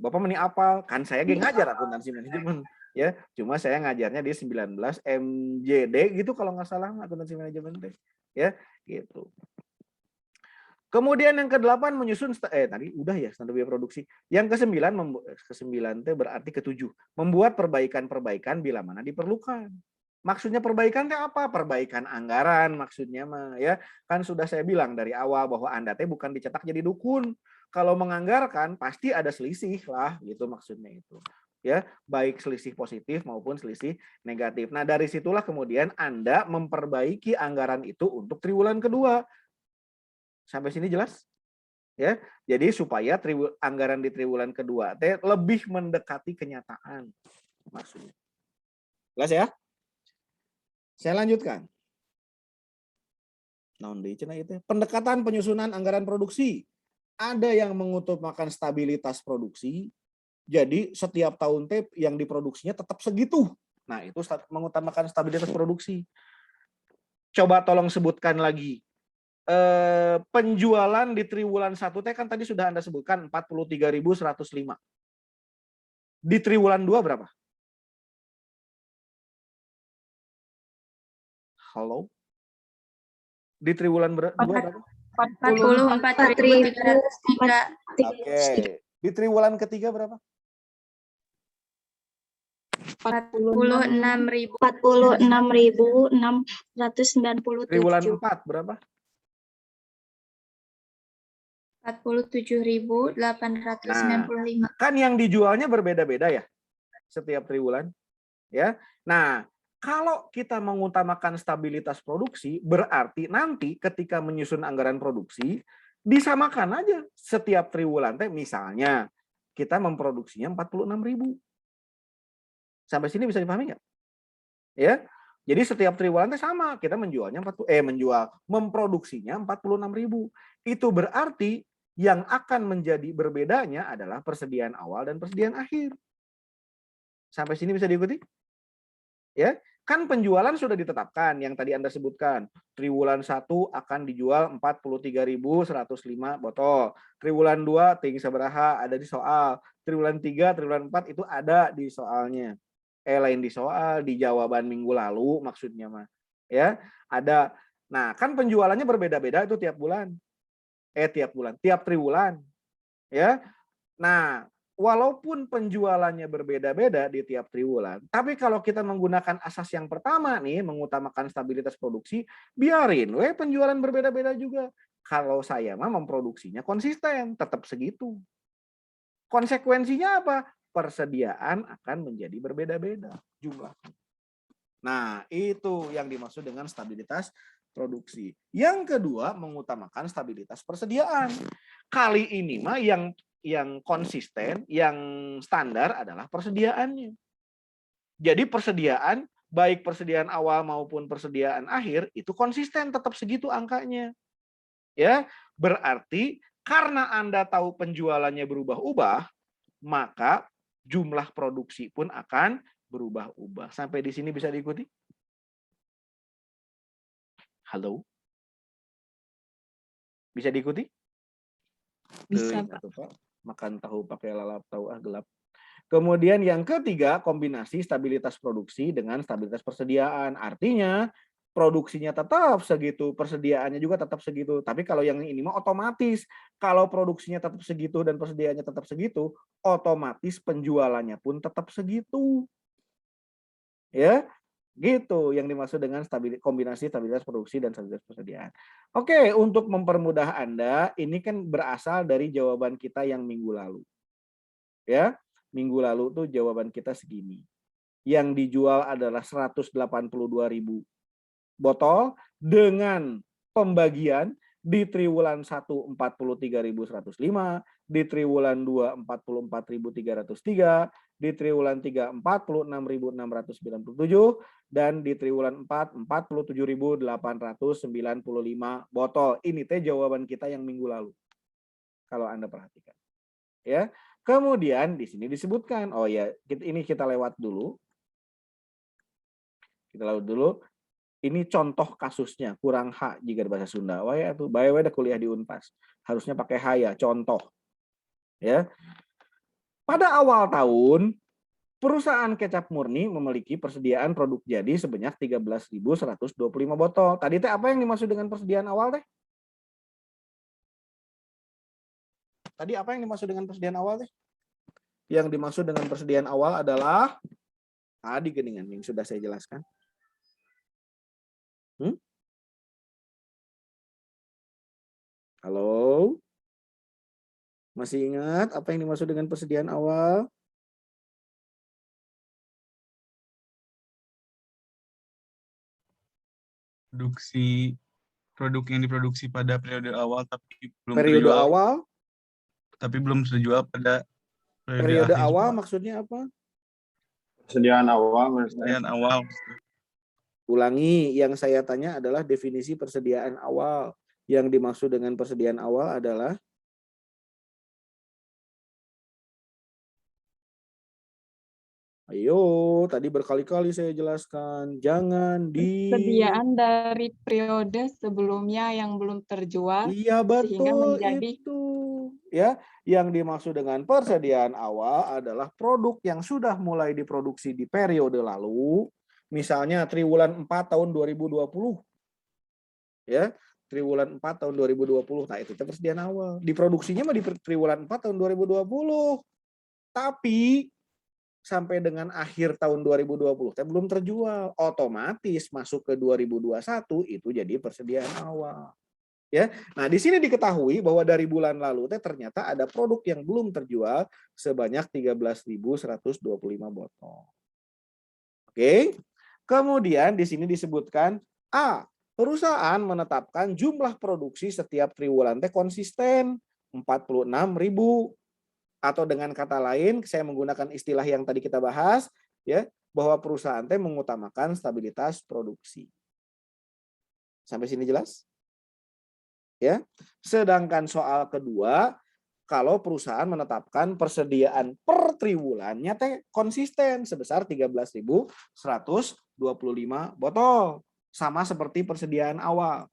Bapak meni apal, kan saya ngajar akuntansi manajemen. Ya, cuma saya ngajarnya di 19 MJD gitu kalau nggak salah akuntansi manajemen deh. Ya, gitu. Kemudian yang ke-8 menyusun tadi udah ya standar biaya produksi. Yang ke-9 ke-9 berarti ke-7 membuat perbaikan-perbaikan bila mana diperlukan. Maksudnya perbaikan teh apa? Perbaikan anggaran maksudnya mah ya. Kan sudah saya bilang dari awal bahwa Anda teh bukan dicetak jadi dukun. Kalau menganggarkan pasti ada selisih lah gitu maksudnya itu. Ya, baik selisih positif maupun selisih negatif. Nah, dari situlah kemudian Anda memperbaiki anggaran itu untuk triwulan kedua. Sampai sini jelas? Ya, jadi supaya anggaran di triwulan kedua lebih mendekati kenyataan maksudnya. Jelas ya? Saya lanjutkan. Pendekatan penyusunan anggaran produksi. Ada yang mengutamakan stabilitas produksi. Jadi setiap tahun yang diproduksinya tetap segitu. Nah, itu mengutamakan stabilitas produksi. Coba tolong sebutkan lagi. Penjualan di triwulan 1 kan tadi sudah Anda sebutkan 43.105. Di triwulan 2 berapa? Halo? Di triwulan 2 berapa? 44.303. Oke. Di triwulan ketiga berapa? 46.697. Triwulan 4 berapa? 47.895. Kan yang dijualnya berbeda-beda ya setiap triwulan, ya. Nah, Kalau kita mengutamakan stabilitas produksi, berarti nanti ketika menyusun anggaran produksi, disamakan aja setiap triwulan. Misalnya, kita memproduksinya 46.000. Sampai sini bisa dipahami nggak? Ya, jadi setiap triwulan sama, kita memproduksinya 46.000. Itu berarti yang akan menjadi berbedanya adalah persediaan awal dan persediaan akhir. Sampai sini bisa diikuti? Ya, kan penjualan sudah ditetapkan yang tadi Anda sebutkan. Triwulan 1 akan dijual 43.105 botol. Triwulan 2 tinggi sabaraha ada di soal. Triwulan 3, triwulan 4 itu ada di soalnya. Lain di soal, di jawaban minggu lalu maksudnya mah. Ya, ada. Nah, kan penjualannya berbeda-beda itu tiap bulan. Tiap triwulan. Ya. Nah, walaupun penjualannya berbeda-beda di tiap triwulan, tapi kalau kita menggunakan asas yang pertama nih, mengutamakan stabilitas produksi, biarin penjualan berbeda-beda juga. Kalau saya mah memproduksinya konsisten, tetap segitu. Konsekuensinya apa? Persediaan akan menjadi berbeda-beda jumlahnya. Nah, itu yang dimaksud dengan stabilitas produksi. Yang kedua, mengutamakan stabilitas persediaan. Kali ini mah yang konsisten, yang standar adalah persediaannya. Jadi persediaan, baik persediaan awal maupun persediaan akhir, itu konsisten, tetap segitu angkanya. Ya, berarti karena Anda tahu penjualannya berubah-ubah, maka jumlah produksi pun akan berubah-ubah. Sampai di sini bisa diikuti? Halo? Bisa diikuti? Bisa, Pak. Makan tahu pakai lalap tahu gelap. Kemudian yang ketiga, kombinasi stabilitas produksi dengan stabilitas persediaan. Artinya produksinya tetap segitu, persediaannya juga tetap segitu. Tapi kalau yang ini mah otomatis, kalau produksinya tetap segitu dan persediaannya tetap segitu, otomatis penjualannya pun tetap segitu. Ya, gitu yang dimaksud dengan kombinasi stabilitas produksi dan stabilitas persediaan. Oke, untuk mempermudah Anda, ini kan berasal dari jawaban kita yang minggu lalu. Ya, minggu lalu tuh jawaban kita segini. Yang dijual adalah 182.000 botol dengan pembagian di triwulan 1 43.105, di triwulan 2 44.303, di triwulan 3 46.697, dan di triwulan 4 47.895 botol. Ini teh jawaban kita yang minggu lalu. Kalau Anda perhatikan. Ya. Kemudian di sini disebutkan, oh ya, ini kita lewat dulu. Kita lewat dulu. Ini contoh kasusnya, kurang H jika bahasa Sunda. Wah ya tuh, bae ada kuliah di Unpas. Harusnya pakai H ya, contoh. Ya. Pada awal tahun, perusahaan kecap murni memiliki persediaan produk jadi sebanyak 13.125 botol. Tadi teh apa yang dimaksud dengan persediaan awal teh? Tadi apa yang dimaksud dengan persediaan awal teh? Yang dimaksud dengan persediaan awal adalah tadi geningan yang sudah saya jelaskan. Halo? Masih ingat apa yang dimaksud dengan persediaan awal? Produk yang diproduksi pada periode awal tapi belum Periode terjual, awal? tapi belum terjual pada Periode akhir. awal maksudnya apa? Persediaan awal. Persediaan awal. Ulangi, yang saya tanya adalah definisi persediaan awal. Yang dimaksud dengan persediaan awal adalah ayo, tadi berkali-kali saya jelaskan, jangan Persediaan dari periode sebelumnya yang belum terjual. Iya betul sehingga menjadi itu. Ya, yang dimaksud dengan persediaan awal adalah produk yang sudah mulai diproduksi di periode lalu, misalnya triwulan 4 tahun 2020. Ya, triwulan 4 tahun 2020. Nah, itu persediaan awal. Diproduksinya mah di triwulan 4 tahun 2020. Tapi sampai dengan akhir tahun 2020 belum terjual, otomatis masuk ke 2021 itu jadi persediaan awal. Ya. Nah, di sini diketahui bahwa dari bulan lalu ternyata ada produk yang belum terjual sebanyak 13.125 botol. Oke. Kemudian di sini disebutkan A. Perusahaan menetapkan jumlah produksi setiap triwulan teh konsisten 46.000. Atau dengan kata lain, saya menggunakan istilah yang tadi kita bahas, ya, bahwa perusahaan teh mengutamakan stabilitas produksi. Sampai sini jelas? Ya. Sedangkan soal kedua, kalau perusahaan menetapkan persediaan per triwulannya teh konsisten sebesar 13.125 botol, sama seperti persediaan awal.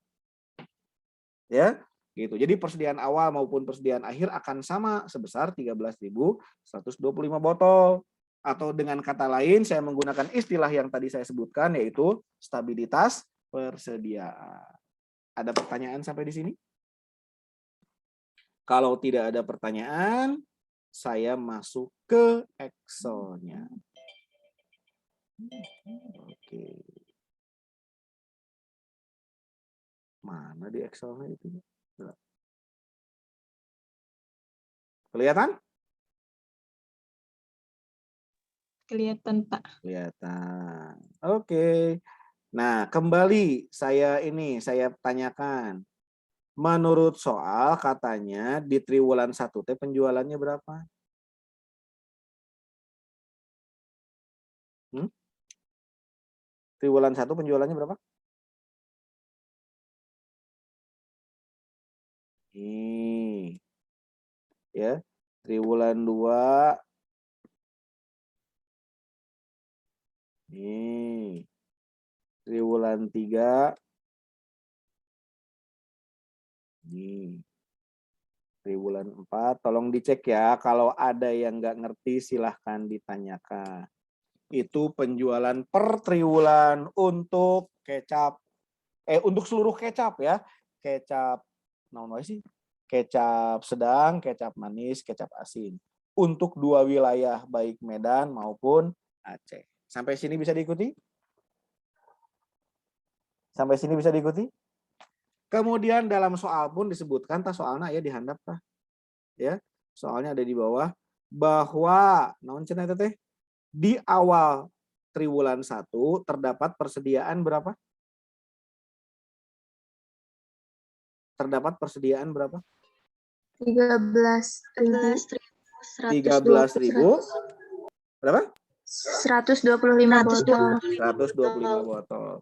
Ya, gitu. Jadi persediaan awal maupun persediaan akhir akan sama sebesar 13.125 botol. Atau dengan kata lain, saya menggunakan istilah yang tadi saya sebutkan, yaitu stabilitas persediaan. Ada pertanyaan sampai di sini? Kalau tidak ada pertanyaan, saya masuk ke Excel-nya. Oke. Mana di Excel-nya itu? Kelihatan? Kelihatan, Pak. Kelihatan. Oke. Nah, kembali saya tanyakan. Menurut soal katanya di triwulan 1 teh penjualannya berapa? Triwulan 1 penjualannya berapa? Ini. Ya. Triwulan 2. Ini. Triwulan 3. Ini. Triwulan 4. Tolong dicek ya. Kalau ada yang nggak ngerti silahkan ditanyakan. Itu penjualan per triwulan untuk kecap. Untuk seluruh kecap ya. Kecap. Naon sih? Kecap sedang, kecap manis, kecap asin. Untuk 2 wilayah baik Medan maupun Aceh. Sampai sini bisa diikuti? Sampai sini bisa diikuti? Kemudian dalam soal pun disebutkan, soalnya ya dihandap tah. Ya, soalnya ada di bawah bahwa naon cenah teh di awal triwulan 1 terdapat persediaan berapa? Terdapat persediaan berapa? 13.125 berapa? 125 botol. 125 botol.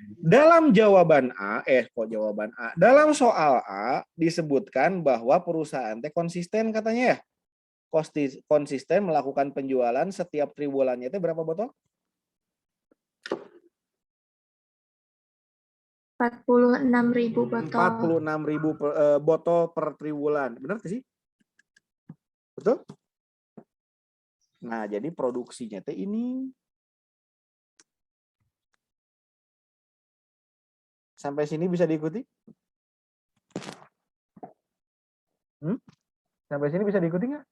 Dalam jawaban A, jawaban A. Dalam soal A disebutkan bahwa perusahaan teh konsisten katanya ya. Konsisten melakukan penjualan setiap triwulannya itu berapa botol? 46.000 botol. 46.000 botol per triwulan. Benar sih? Betul? Nah, jadi produksinya teh ini. Sampai sini bisa diikuti? Sampai sini bisa diikuti nggak?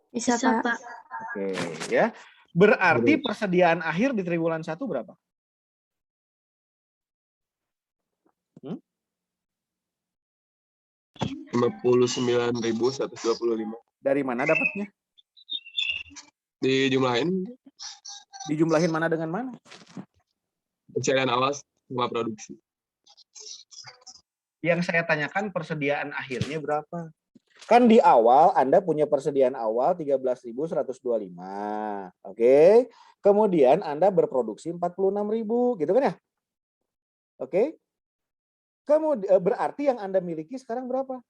Bisa, Pak. Oke, ya. Berarti persediaan akhir di triwulan 1 berapa? 59.125. Dari mana dapatnya? Dijumlahin Dijumlahin mana dengan mana? pencarian awal sama produksi. Yang saya tanyakan persediaan akhirnya berapa? Kan di awal Anda punya persediaan awal 13.125. Oke. Kemudian Anda berproduksi 46.000, gitu kan ya? Oke. Kemudian berarti yang Anda miliki sekarang berapa?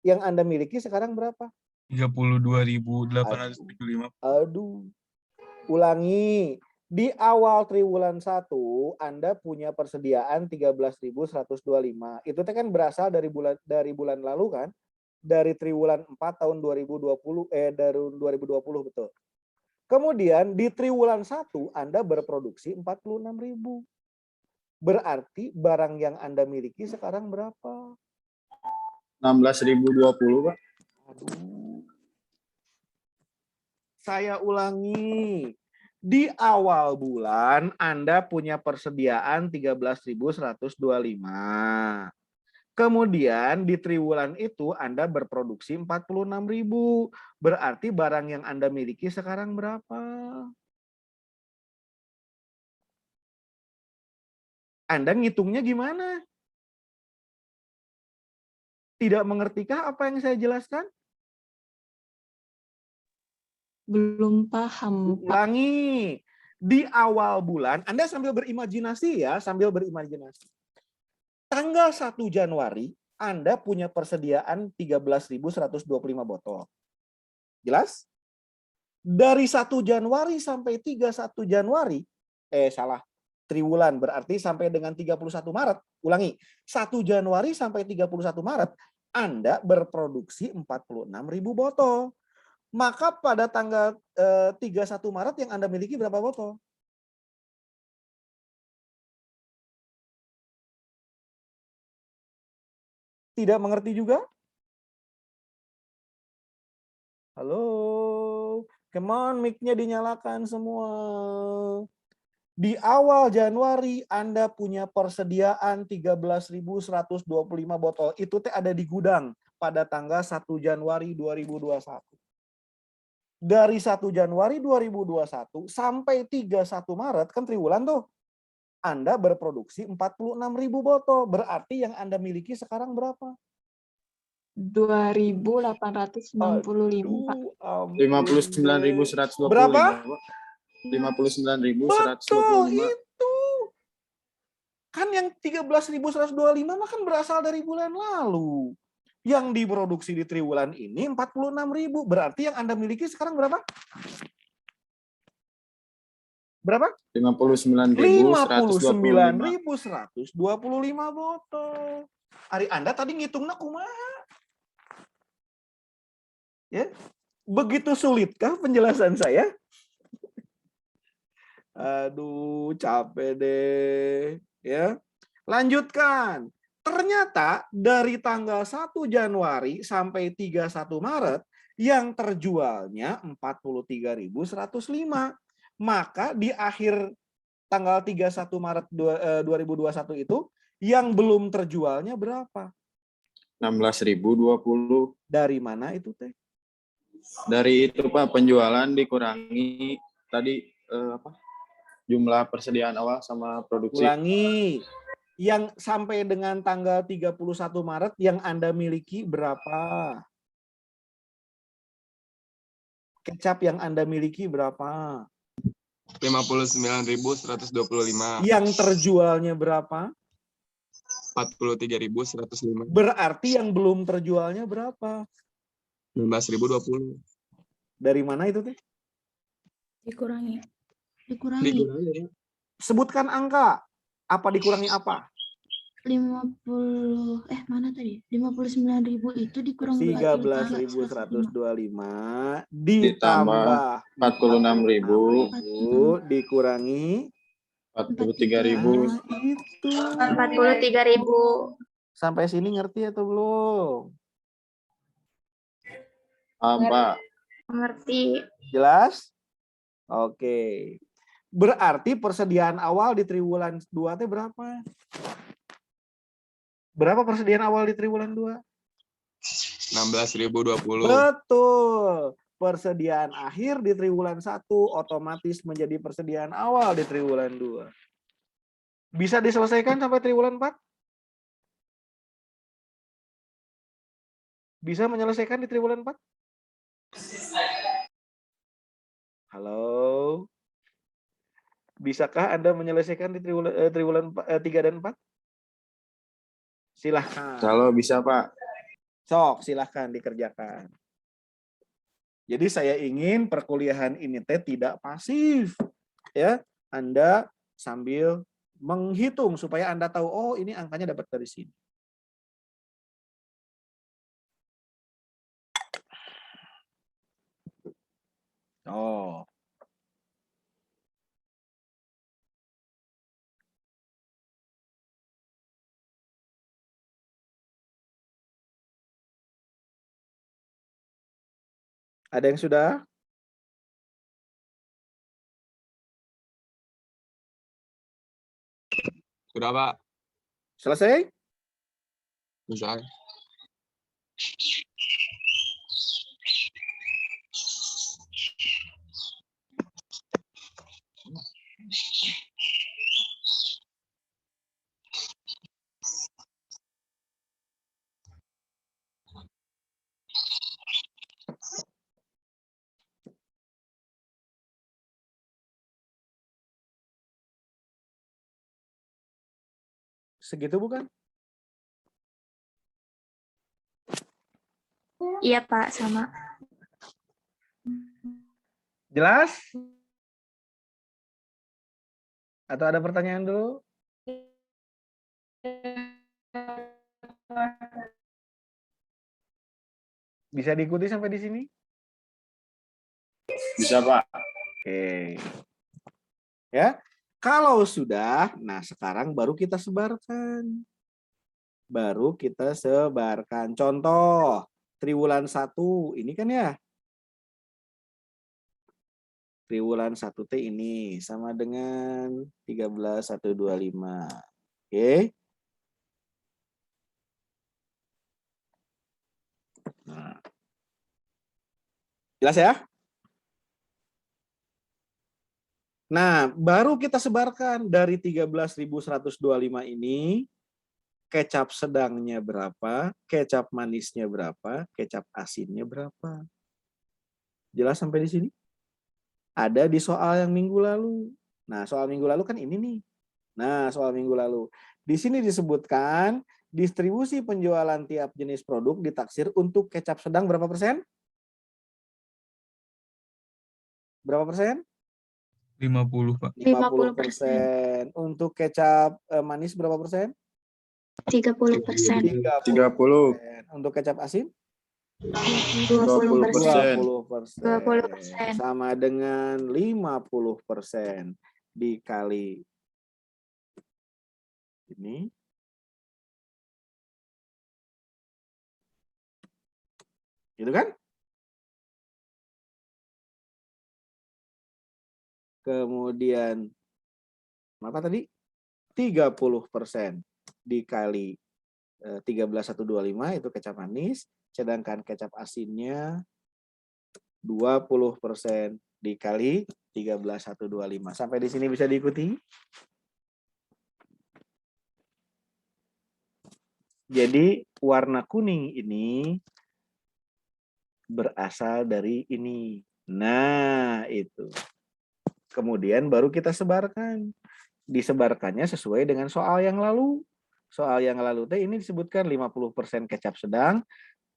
Yang Anda miliki sekarang berapa? 32.875. Aduh. Ulangi. Di awal triwulan 1 Anda punya persediaan 13.125. Itu kan berasal dari bulan lalu kan? Dari triwulan 4 tahun 2020 dari 2020 betul. Kemudian di triwulan 1 Anda berproduksi 46.000. Berarti barang yang Anda miliki sekarang berapa? 16.020, Pak. Aduh. Saya ulangi. Di awal bulan Anda punya persediaan 13.125. Kemudian di triwulan itu Anda berproduksi 46.000. Berarti barang yang Anda miliki sekarang berapa? Anda ngitungnya gimana? Tidak mengertikah apa yang saya jelaskan? Belum paham, Pak. Ulangi. Di awal bulan, Anda sambil berimajinasi ya, sambil berimajinasi. Tanggal 1 Januari, Anda punya persediaan 13.125 botol. Jelas? Dari 1 Januari sampai 31 Januari, triwulan berarti sampai dengan 31 Maret. Ulangi, 1 Januari sampai 31 Maret, Anda berproduksi 46.000 botol. Maka pada tanggal 31 Maret yang Anda miliki berapa botol? Tidak mengerti juga? Halo? Come on, mic-nya dinyalakan semua. Di awal Januari Anda punya persediaan 13.125 botol. Itu teh ada di gudang pada tanggal 1 Januari 2021. Dari 1 Januari 2021 sampai 31 Maret, kan triwulan tuh. Anda berproduksi 46.000 botol. Berarti yang Anda miliki sekarang berapa? 2.865, Pak. 59.125. Berapa? 59.125. Betul, itu. Kan yang 13.125 mah kan berasal dari bulan lalu. Yang diproduksi di triwulan ini 46.000. Berarti yang Anda miliki sekarang berapa? Berapa? 59.125 botol. Ari Anda tadi ngitungnya kumaha? Ya. Begitu sulitkah penjelasan saya? Aduh, capek deh. Ya. Lanjutkan. Ternyata dari tanggal 1 Januari sampai 31 Maret yang terjualnya 43.105. Maka di akhir tanggal 31 Maret 2021 itu yang belum terjualnya berapa? 16.020. Dari mana itu teh? Dari itu Pak, penjualan dikurangi tadi jumlah persediaan awal sama produksi. Ulangi. Yang sampai dengan tanggal 31 Maret yang Anda miliki berapa? Kecap yang Anda miliki berapa? 59.125. Yang terjualnya berapa? 43.105. Berarti yang belum terjualnya berapa? 16.020. Dari mana itu teh? Dikurangi. Dikurangi ya. Sebutkan angka. Apa dikurangi apa? 50, mana tadi? 59.000 itu dikurang 13.125 ditambah 46.000 dikurangi 43.000. Itu 43.000. sampai sini ngerti atau belum? Pak. Mengerti. Jelas? Oke. Berarti persediaan awal di triwulan 2 itu berapa? Berapa persediaan awal di triwulan 2? 16.020. Betul. Persediaan akhir di triwulan 1 otomatis menjadi persediaan awal di triwulan 2. Bisa diselesaikan sampai triwulan 4? Bisa menyelesaikan di triwulan 4? Halo? Bisakah Anda menyelesaikan di triwulan 3 dan 4? Silahkan. Kalau bisa Pak. Sok, silahkan dikerjakan. Jadi saya ingin perkuliahan ini tidak pasif. Ya, Anda sambil menghitung supaya Anda tahu, oh ini angkanya dapat dari sini. Oh. Ada yang sudah? Sudah, Pak. Selesai? Bisa. Segitu bukan? Iya Pak, sama. Jelas? Atau ada pertanyaan dulu? Bisa diikuti sampai di sini? Bisa, Pak. Oke. Ya. Kalau sudah, nah sekarang baru kita sebarkan. Baru kita sebarkan. Contoh, triwulan 1 ini kan ya. Triwulan 1T ini sama dengan 13.125. Oke. Nah. Jelas ya? Nah, baru kita sebarkan dari 13.125 ini, kecap sedangnya berapa, kecap manisnya berapa, kecap asinnya berapa. Jelas sampai di sini? Ada di soal yang minggu lalu. Nah, soal minggu lalu kan ini nih. Nah, soal minggu lalu. Di sini disebutkan distribusi penjualan tiap jenis produk ditaksir untuk kecap sedang berapa persen? Berapa persen? 50, Pak. 50%. Untuk kecap manis berapa persen? 30%. 30. Untuk kecap asin? 20%. 20%. Sama dengan 50% dikali ini. Gitu kan? Kemudian apa tadi? 30% dikali 13.125 itu kecap manis, sedangkan kecap asinnya 20% dikali 13.125. Sampai di sini bisa diikuti? Jadi warna kuning ini berasal dari ini. Nah, itu. Kemudian baru kita sebarkan. Disebarkannya sesuai dengan soal yang lalu. Soal yang lalu ini disebutkan 50% kecap sedang,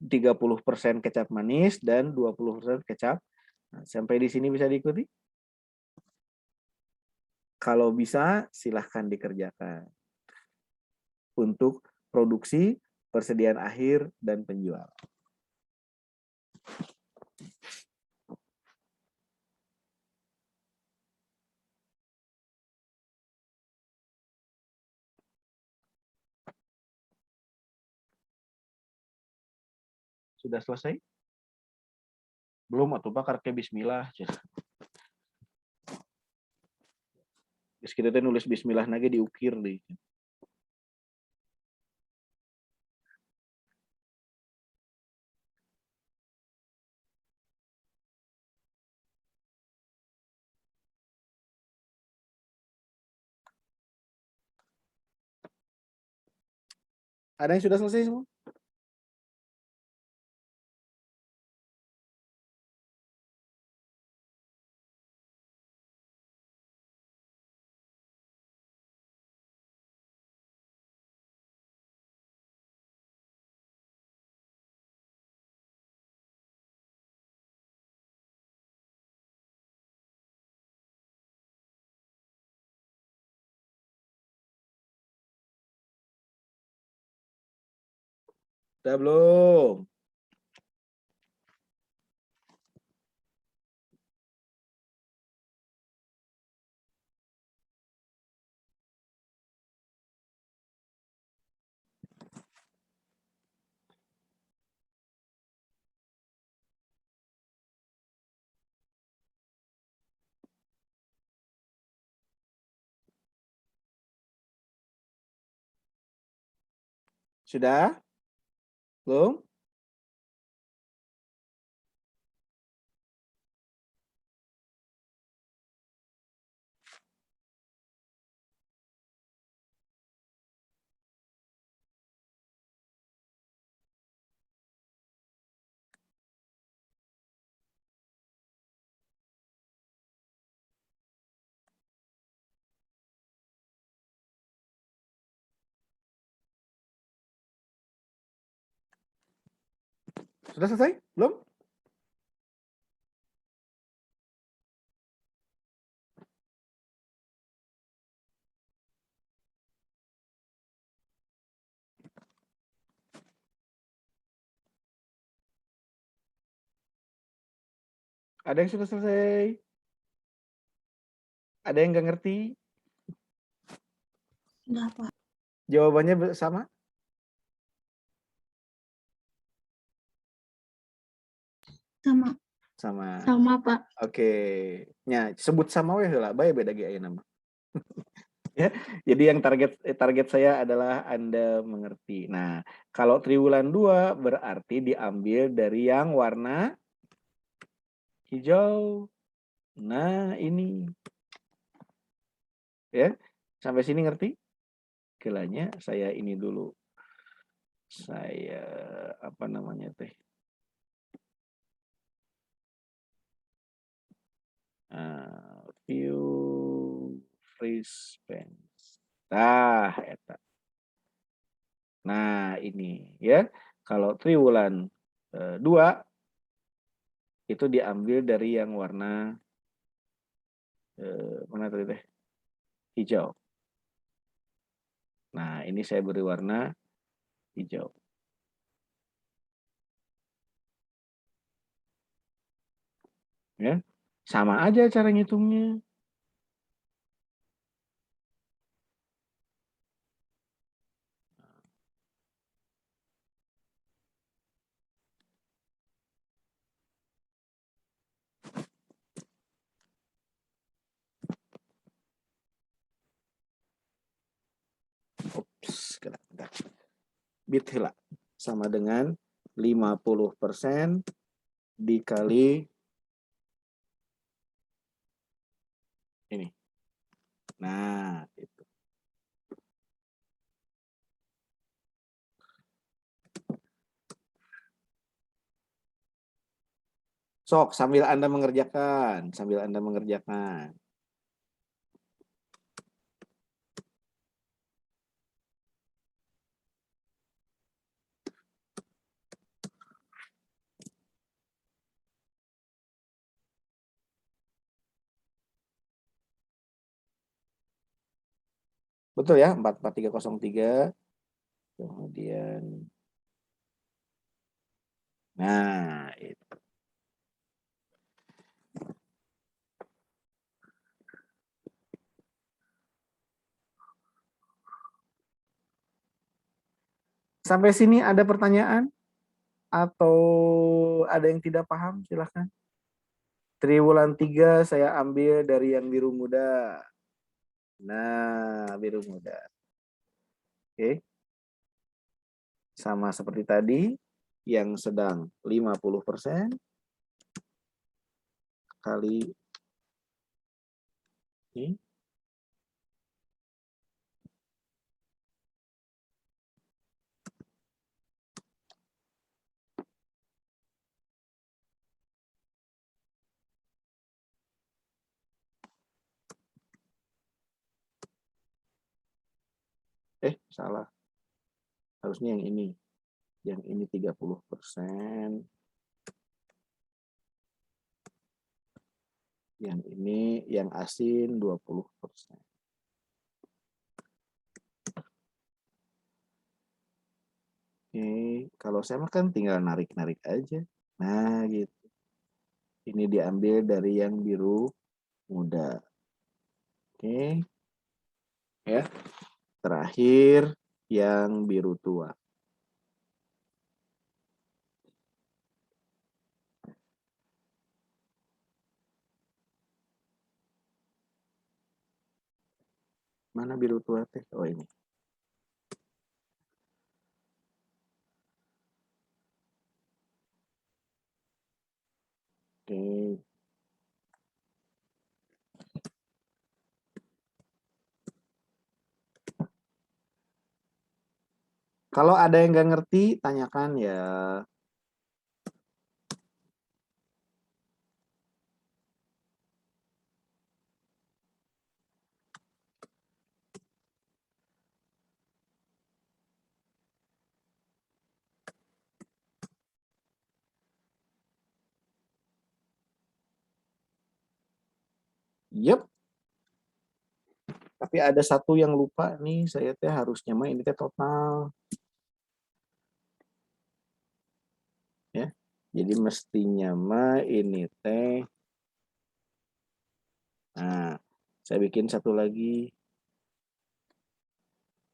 30% kecap manis, dan 20% kecap. Nah, sampai di sini bisa diikuti? Kalau bisa, silahkan dikerjakan. Untuk produksi, persediaan akhir, dan penjual. Sudah selesai? Belum atau bakar ke bismillah. Terus kita tuh nulis bismillah lagi diukir deh. Ada yang sudah selesai semua? Sudah belum? Sudah? Belum? Sudah selesai? Belum? Ada yang sudah selesai? Ada yang nggak ngerti? Enggak, Pak. Jawabannya sama? Sama. Sama. Sama, Pak. Oke. Nya sebut sama weh lah, bae beda ge aya nama. Ya. Jadi yang target saya adalah Anda mengerti. Nah, kalau triwulan 2 berarti diambil dari yang warna hijau. Nah, ini. Ya. Sampai sini ngerti? Kelanya saya ini dulu. Saya apa namanya teh? View free space. Nah, eta. Nah, ini ya. Kalau triwulan 2 itu diambil dari yang warna mana tadi teh? Hijau. Nah, ini saya beri warna hijau. Ya. Sama aja cara ngitungnya. Ups, bentar. Bit heula. Sama dengan 50% dikali ini. Nah, itu. Sok, sambil Anda mengerjakan. Betul ya, 44303. Kemudian, nah itu. Sampai sini ada pertanyaan? Atau ada yang tidak paham? Silahkan. Triwulan 3 saya ambil dari yang biru muda. Nah, biru muda. Oke. Sama seperti tadi, yang sedang 50% kali ini. Salah. Harusnya yang ini. Yang ini 30%. Yang ini, yang asin 20%. Oke, kalau saya makan tinggal narik-narik aja. Nah, gitu. Ini diambil dari yang biru muda. Oke. Ya. Terakhir yang biru tua. Mana biru tua teh? Oh, ini. Oke. Kalau ada yang nggak ngerti, tanyakan ya. Yep. Tapi ada satu yang lupa nih, saya teh harusnya mah ini teh total. Ya. Jadi mestinya mah ini teh. Nah, saya bikin satu lagi.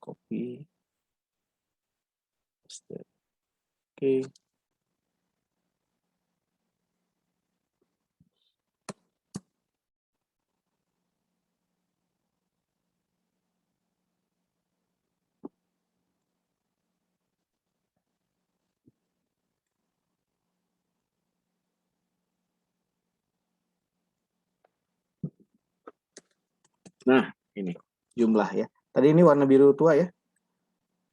Copy. Paste. Oke. Nah, ini jumlah ya. Tadi ini warna biru tua ya.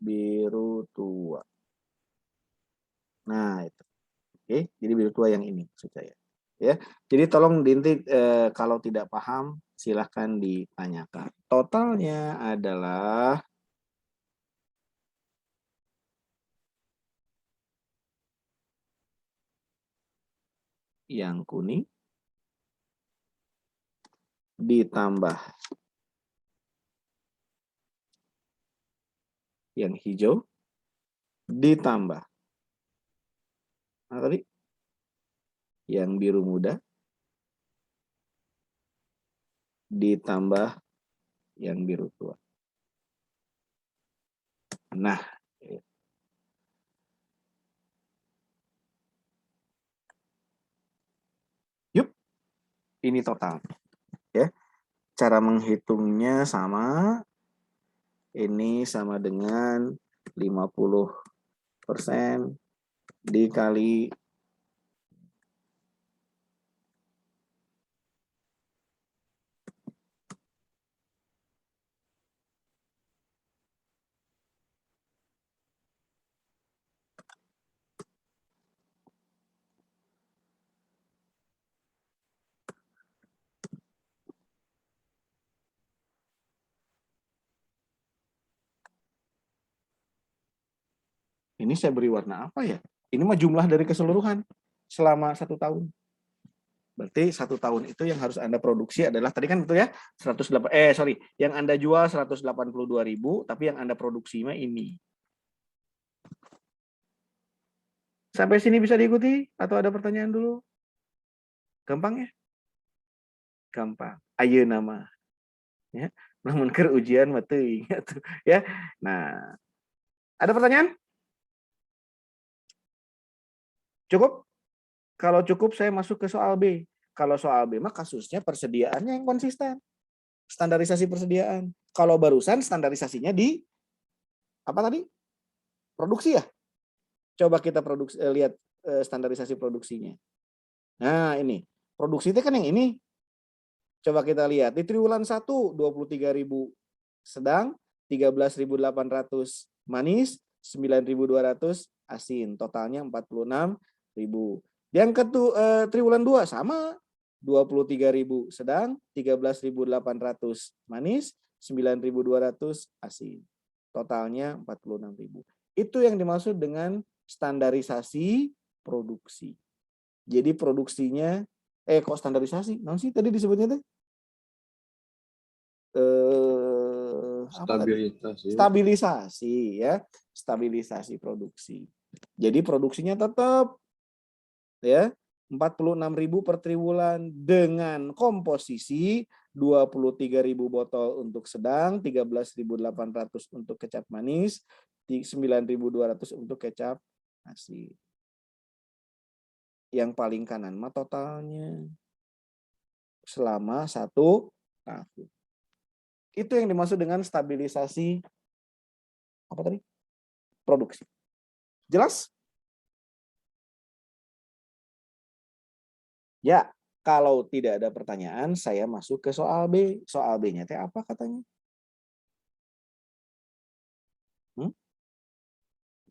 Biru tua. Nah, itu. Oke, jadi biru tua yang ini maksud saya. Ya. Jadi tolong diintik kalau tidak paham silahkan ditanyakan. Totalnya adalah yang kuning ditambah yang hijau ditambah tadi yang biru muda ditambah yang biru tua. Nah, yuk, ini total. Ya, cara menghitungnya sama. Ini sama dengan 50% dikali ini saya beri warna apa ya? Ini mah jumlah dari keseluruhan selama 1 tahun. Berarti 1 tahun itu yang harus Anda produksi adalah tadi kan itu ya 108 yang Anda jual 182.000 tapi yang Anda produksi mah ini. Sampai sini bisa diikuti atau ada pertanyaan dulu? Gampang ya? Gampang. Ayo nama. Ya. Namun keur ujian mah teuing ya. Nah, ada pertanyaan? Cukup? Kalau cukup saya masuk ke soal B. Kalau soal B mah kasusnya persediaannya yang konsisten. Standarisasi persediaan. Kalau barusan standarisasinya di apa tadi? Produksi ya? Coba kita lihat standarisasi produksinya. Nah, ini. Produksi itu kan yang ini. Coba kita lihat di triwulan 1 23.000 sedang, 13.800 manis, 9.200 asin. Totalnya 46.000. Yang triwulan 2 sama 23.000 sedang, 13.800 manis, 9.200 asin. Totalnya 46.000. Itu yang dimaksud dengan standarisasi produksi. Jadi produksinya kok standarisasi? Naon sih tadi disebutnya teh? Stabilisasi ya, stabilisasi produksi. Jadi produksinya tetap ya 46.000 per triwulan dengan komposisi 23.000 botol untuk sedang, 13.800 untuk kecap manis, 9.200 untuk kecap asin. Yang paling kanan mah totalnya selama 1 tahun. Itu yang dimaksud dengan stabilisasi apa tadi? Produksi. Jelas? Ya, kalau tidak ada pertanyaan, saya masuk ke soal B. Soal B-nya teh apa katanya?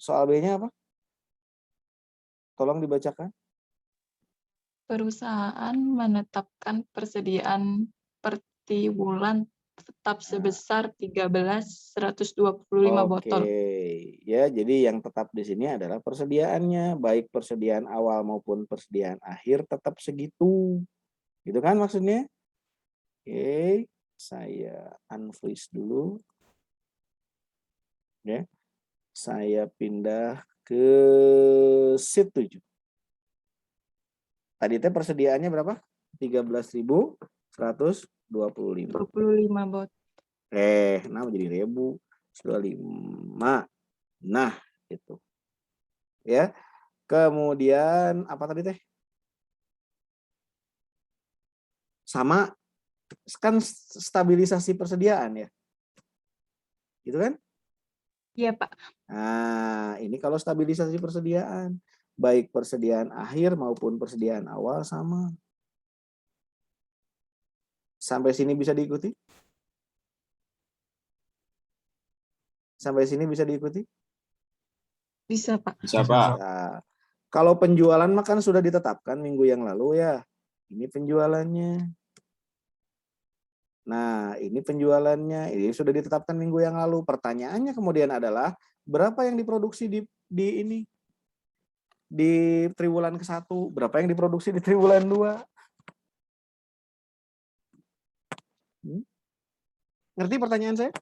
Soal B-nya apa? Tolong dibacakan. Perusahaan menetapkan persediaan per bulan tetap sebesar 13.125 botol. Ya, jadi yang tetap di sini adalah persediaannya, baik persediaan awal maupun persediaan akhir tetap segitu. Gitu kan maksudnya? Oke, saya unfreeze dulu. Ya. Saya pindah ke sheet 7. Tadi teh persediaannya berapa? 13.125. 25 botol. Nah jadi 1.025. Nah, itu. Ya. Kemudian apa tadi teh? Sama kan stabilisasi persediaan ya. Gitu kan? Iya, Pak. Nah, ini kalau stabilisasi persediaan, baik persediaan akhir maupun persediaan awal sama. Sampai sini bisa diikuti? Sampai sini bisa diikuti? Bisa, Pak. Bisa, Pak. Nah, kalau penjualan mah kan sudah ditetapkan minggu yang lalu ya. Ini penjualannya. Nah, ini penjualannya. Ini sudah ditetapkan minggu yang lalu. Pertanyaannya kemudian adalah berapa yang diproduksi di ini? Di triwulan ke-1, berapa yang diproduksi di triwulan 2? Ngerti pertanyaan saya?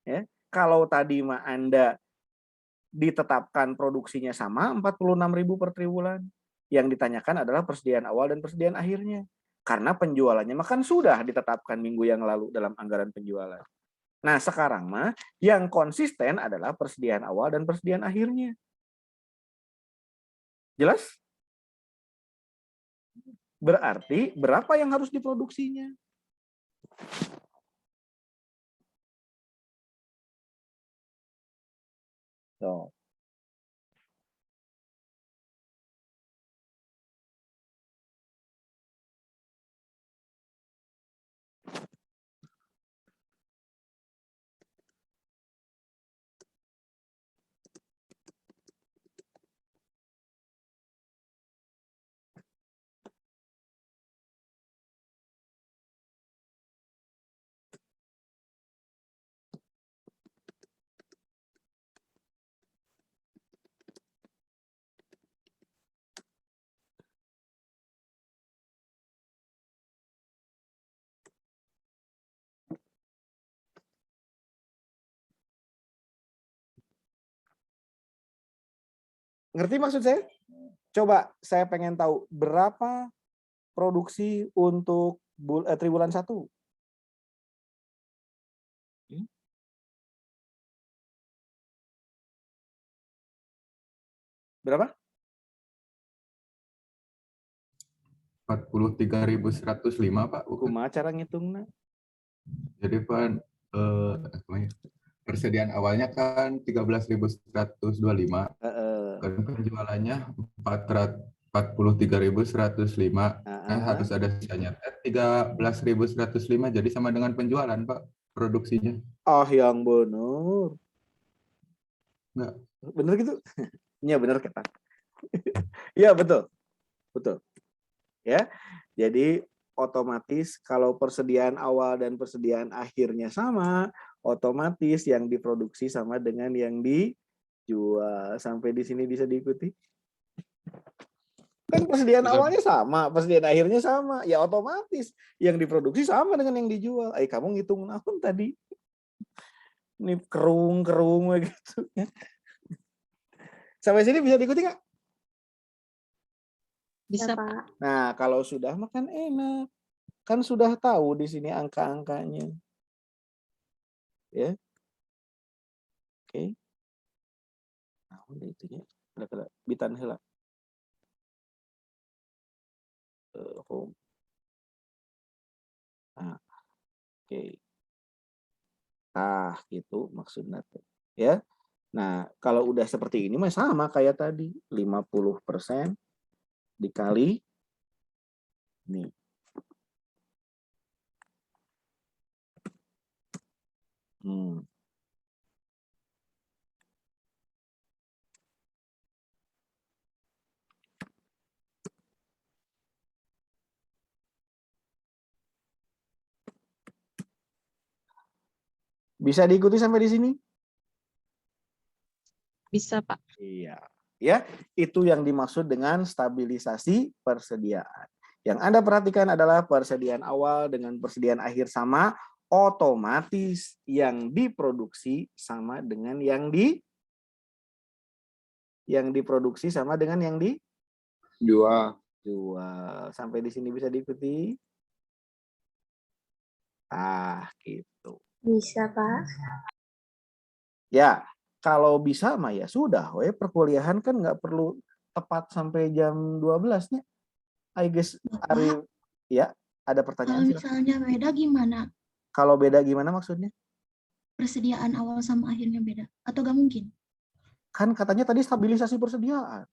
Ya, kalau tadi mah Anda ditetapkan produksinya sama 46.000 per triwulan. Yang ditanyakan adalah persediaan awal dan persediaan akhirnya. Karena penjualannya mah kan sudah ditetapkan minggu yang lalu dalam anggaran penjualan. Nah, sekarang mah yang konsisten adalah persediaan awal dan persediaan akhirnya. Jelas? Berarti berapa yang harus diproduksinya? So. Ngerti maksud saya? Coba saya pengen tahu berapa produksi untuk triwulan 1? Berapa? 43.105 Pak. Kumaha cara ngitungna? Jadi Pak, persediaan awalnya kan 13.125. Kan penjualannya 43.105. Nah, harus ada sisanya 13.105, jadi sama dengan penjualan Pak produksinya. Oh, yang benar. Enggak. Bener gitu? Iya bener kita. Iya betul. Betul. Ya. Jadi otomatis kalau persediaan awal dan persediaan akhirnya sama, otomatis yang diproduksi sama dengan yang dijual. Sampai di sini bisa diikuti? Kan persediaan awalnya sama, persediaan akhirnya sama. Ya otomatis yang diproduksi sama dengan yang dijual. Kamu ngitung naon tadi? Ini kerung gitu. Sampai sini bisa diikuti nggak? Bisa, Pak. Nah, kalau sudah makan enak. Kan sudah tahu di sini angka-angkanya. Ya. Oke. Nah, udah itunya. Ada bitan heula. Home. Nah, oke. Nah, gitu maksudnya. Ya. Nah, kalau udah seperti ini mah sama kayak tadi, 50%, dikali nih. Bisa diikuti sampai di sini? Bisa, Pak. Iya. Ya, itu yang dimaksud dengan stabilisasi persediaan. Yang Anda perhatikan adalah persediaan awal dengan persediaan akhir sama, otomatis yang diproduksi sama dengan yang diproduksi sama dengan yang Jual. dijual. Sampai di sini bisa diikuti? Gitu. Bisa, Pak. Ya, kalau bisa mah ya sudah, perkuliahan kan nggak perlu tepat sampai jam 12-nya. I guess Ari, ya, ada Kalau pertanyaan? misalnya beda gimana? Kalau beda gimana maksudnya? Persediaan awal sama akhirnya beda? Atau gak mungkin? Kan katanya tadi stabilisasi persediaan.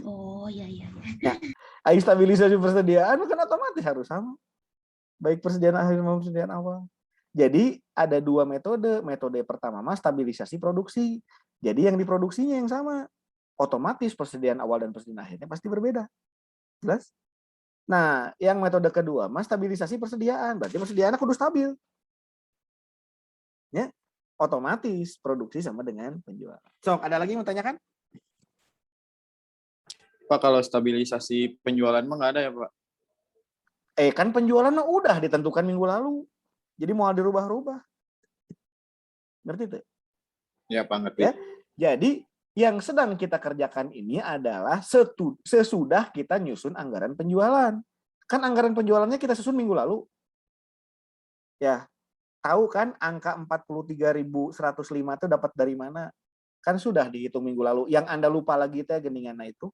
Oh, iya. Stabilisasi persediaan kan otomatis harus sama. Baik persediaan akhir maupun persediaan awal. Jadi ada dua metode. Metode pertama mah stabilisasi produksi. Jadi yang diproduksinya yang sama. Otomatis persediaan awal dan persediaan akhirnya pasti berbeda. Jelas? Nah, yang metode kedua mah stabilisasi persediaan. Berarti persediaannya kudu stabil. Ya, otomatis produksi sama dengan penjualan. Sok, ada lagi yang mau tanyakan? Pak, kalau stabilisasi penjualan mah nggak ada ya, Pak? Kan penjualannya udah ditentukan minggu lalu. Jadi mau dirubah-rubah. Ngerti tuh? Ya, Pak, ngerti. Ya? Jadi yang sedang kita kerjakan ini adalah sesudah kita nyusun anggaran penjualan. Kan anggaran penjualannya kita susun minggu lalu. Ya, tahu kan angka 43.105 itu dapat dari mana? Kan sudah dihitung minggu lalu. Yang Anda lupa lagi itu geningan itu.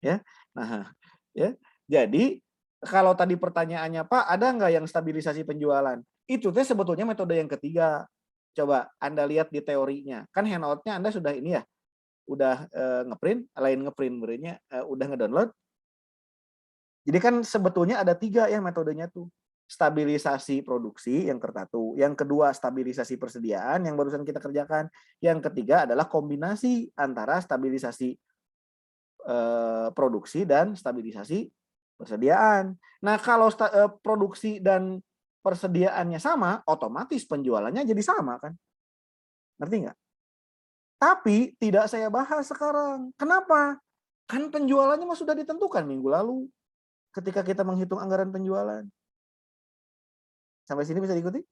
Ya. Nah, ya. Jadi kalau tadi pertanyaannya, Pak, ada nggak yang stabilisasi penjualan? Itu teh sebetulnya metode yang ketiga. Coba Anda lihat di teorinya. Kan handout-nya Anda sudah ini ya. Udah ngeprint, lain ngeprint berarti udah ngedownload. Jadi kan sebetulnya ada 3 ya metodenya tuh. Stabilisasi produksi yang satu, yang kedua stabilisasi persediaan yang barusan kita kerjakan, yang ketiga adalah kombinasi antara stabilisasi produksi dan stabilisasi persediaan. Nah, kalau produksi dan persediaannya sama, otomatis penjualannya jadi sama kan? Ngerti nggak? Tapi tidak saya bahas sekarang. Kenapa? Kan penjualannya mah sudah ditentukan minggu lalu ketika kita menghitung anggaran penjualan. Sampai sini bisa diikuti?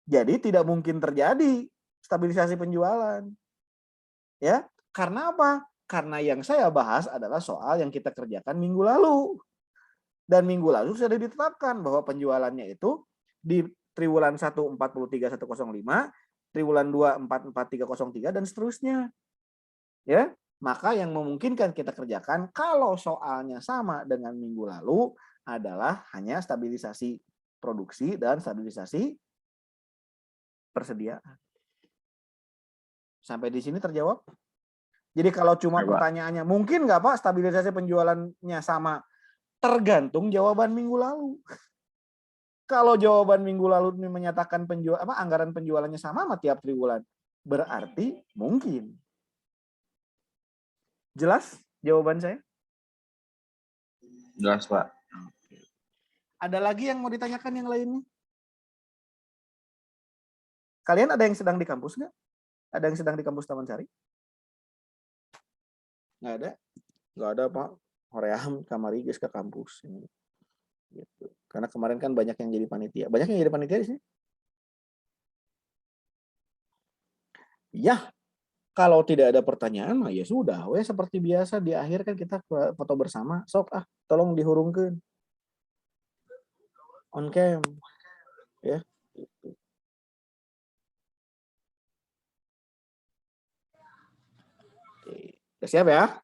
Jadi tidak mungkin terjadi stabilisasi penjualan. Ya, karena apa? Karena yang saya bahas adalah soal yang kita kerjakan minggu lalu. Dan minggu lalu sudah ditetapkan bahwa penjualannya itu di triwulan 1 43.105, triwulan 2 44.303 dan seterusnya. Ya, maka yang memungkinkan kita kerjakan kalau soalnya sama dengan minggu lalu adalah hanya stabilisasi produksi dan stabilisasi persediaan. Sampai di sini terjawab? Jadi kalau cuma pertanyaannya, mungkin nggak Pak stabilisasi penjualannya sama? Tergantung jawaban minggu lalu. Kalau jawaban minggu lalu menyatakan anggaran penjualannya sama tiap triwulan, berarti mungkin. Jelas jawaban saya? Jelas, Pak. Ada lagi yang mau ditanyakan yang lainnya? Kalian ada yang sedang di kampus nggak? Ada yang sedang di kampus Taman Sari? Nggak ada? Nggak ada, Pak. Hoream kamari geus ke kampus. Gitu. Karena kemarin kan banyak yang jadi panitia. Banyak yang jadi panitia di sini? Ya, kalau tidak ada pertanyaan, mah ya sudah. Seperti biasa di akhir kan kita foto bersama. Sok tolong dihurungkeun. On cam. Ya. Gitu. Oke. Udah siap ya?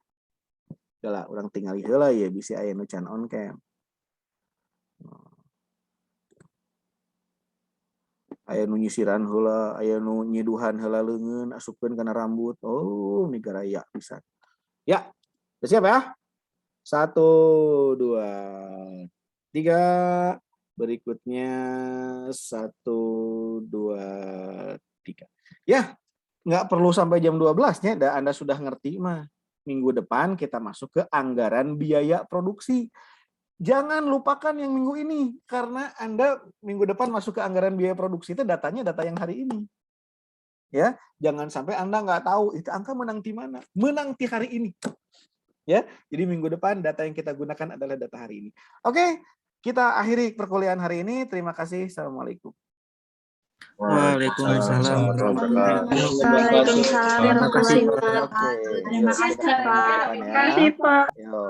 Udah lah, orang tinggal heula ya bisa aya nu can on cam. Aya nu nyisiran heula, aya nu nyiduhan heula leungeun, asupkeun kana rambut. Oh, migaraya pisan. Ya, Udah siap ya? 1, 2, 3. Berikutnya 1, 2, 3. Ya, nggak perlu sampai jam 12-nya. Anda sudah ngerti mah. Minggu depan kita masuk ke anggaran biaya produksi. Jangan lupakan yang minggu ini. Karena Anda minggu depan masuk ke anggaran biaya produksi itu datanya data yang hari ini. Ya, jangan sampai Anda nggak tahu itu angka menang di mana. Menang di hari ini. Ya, jadi minggu depan data yang kita gunakan adalah data hari ini. Oke, kita akhiri perkuliahan hari ini. Terima kasih. Assalamualaikum. Waalaikumsalam. Waalaikumsalam. Terima kasih, Pak. Oke, Terima yuk, kasih, kita Pak. lanjutkan ya. Yuk.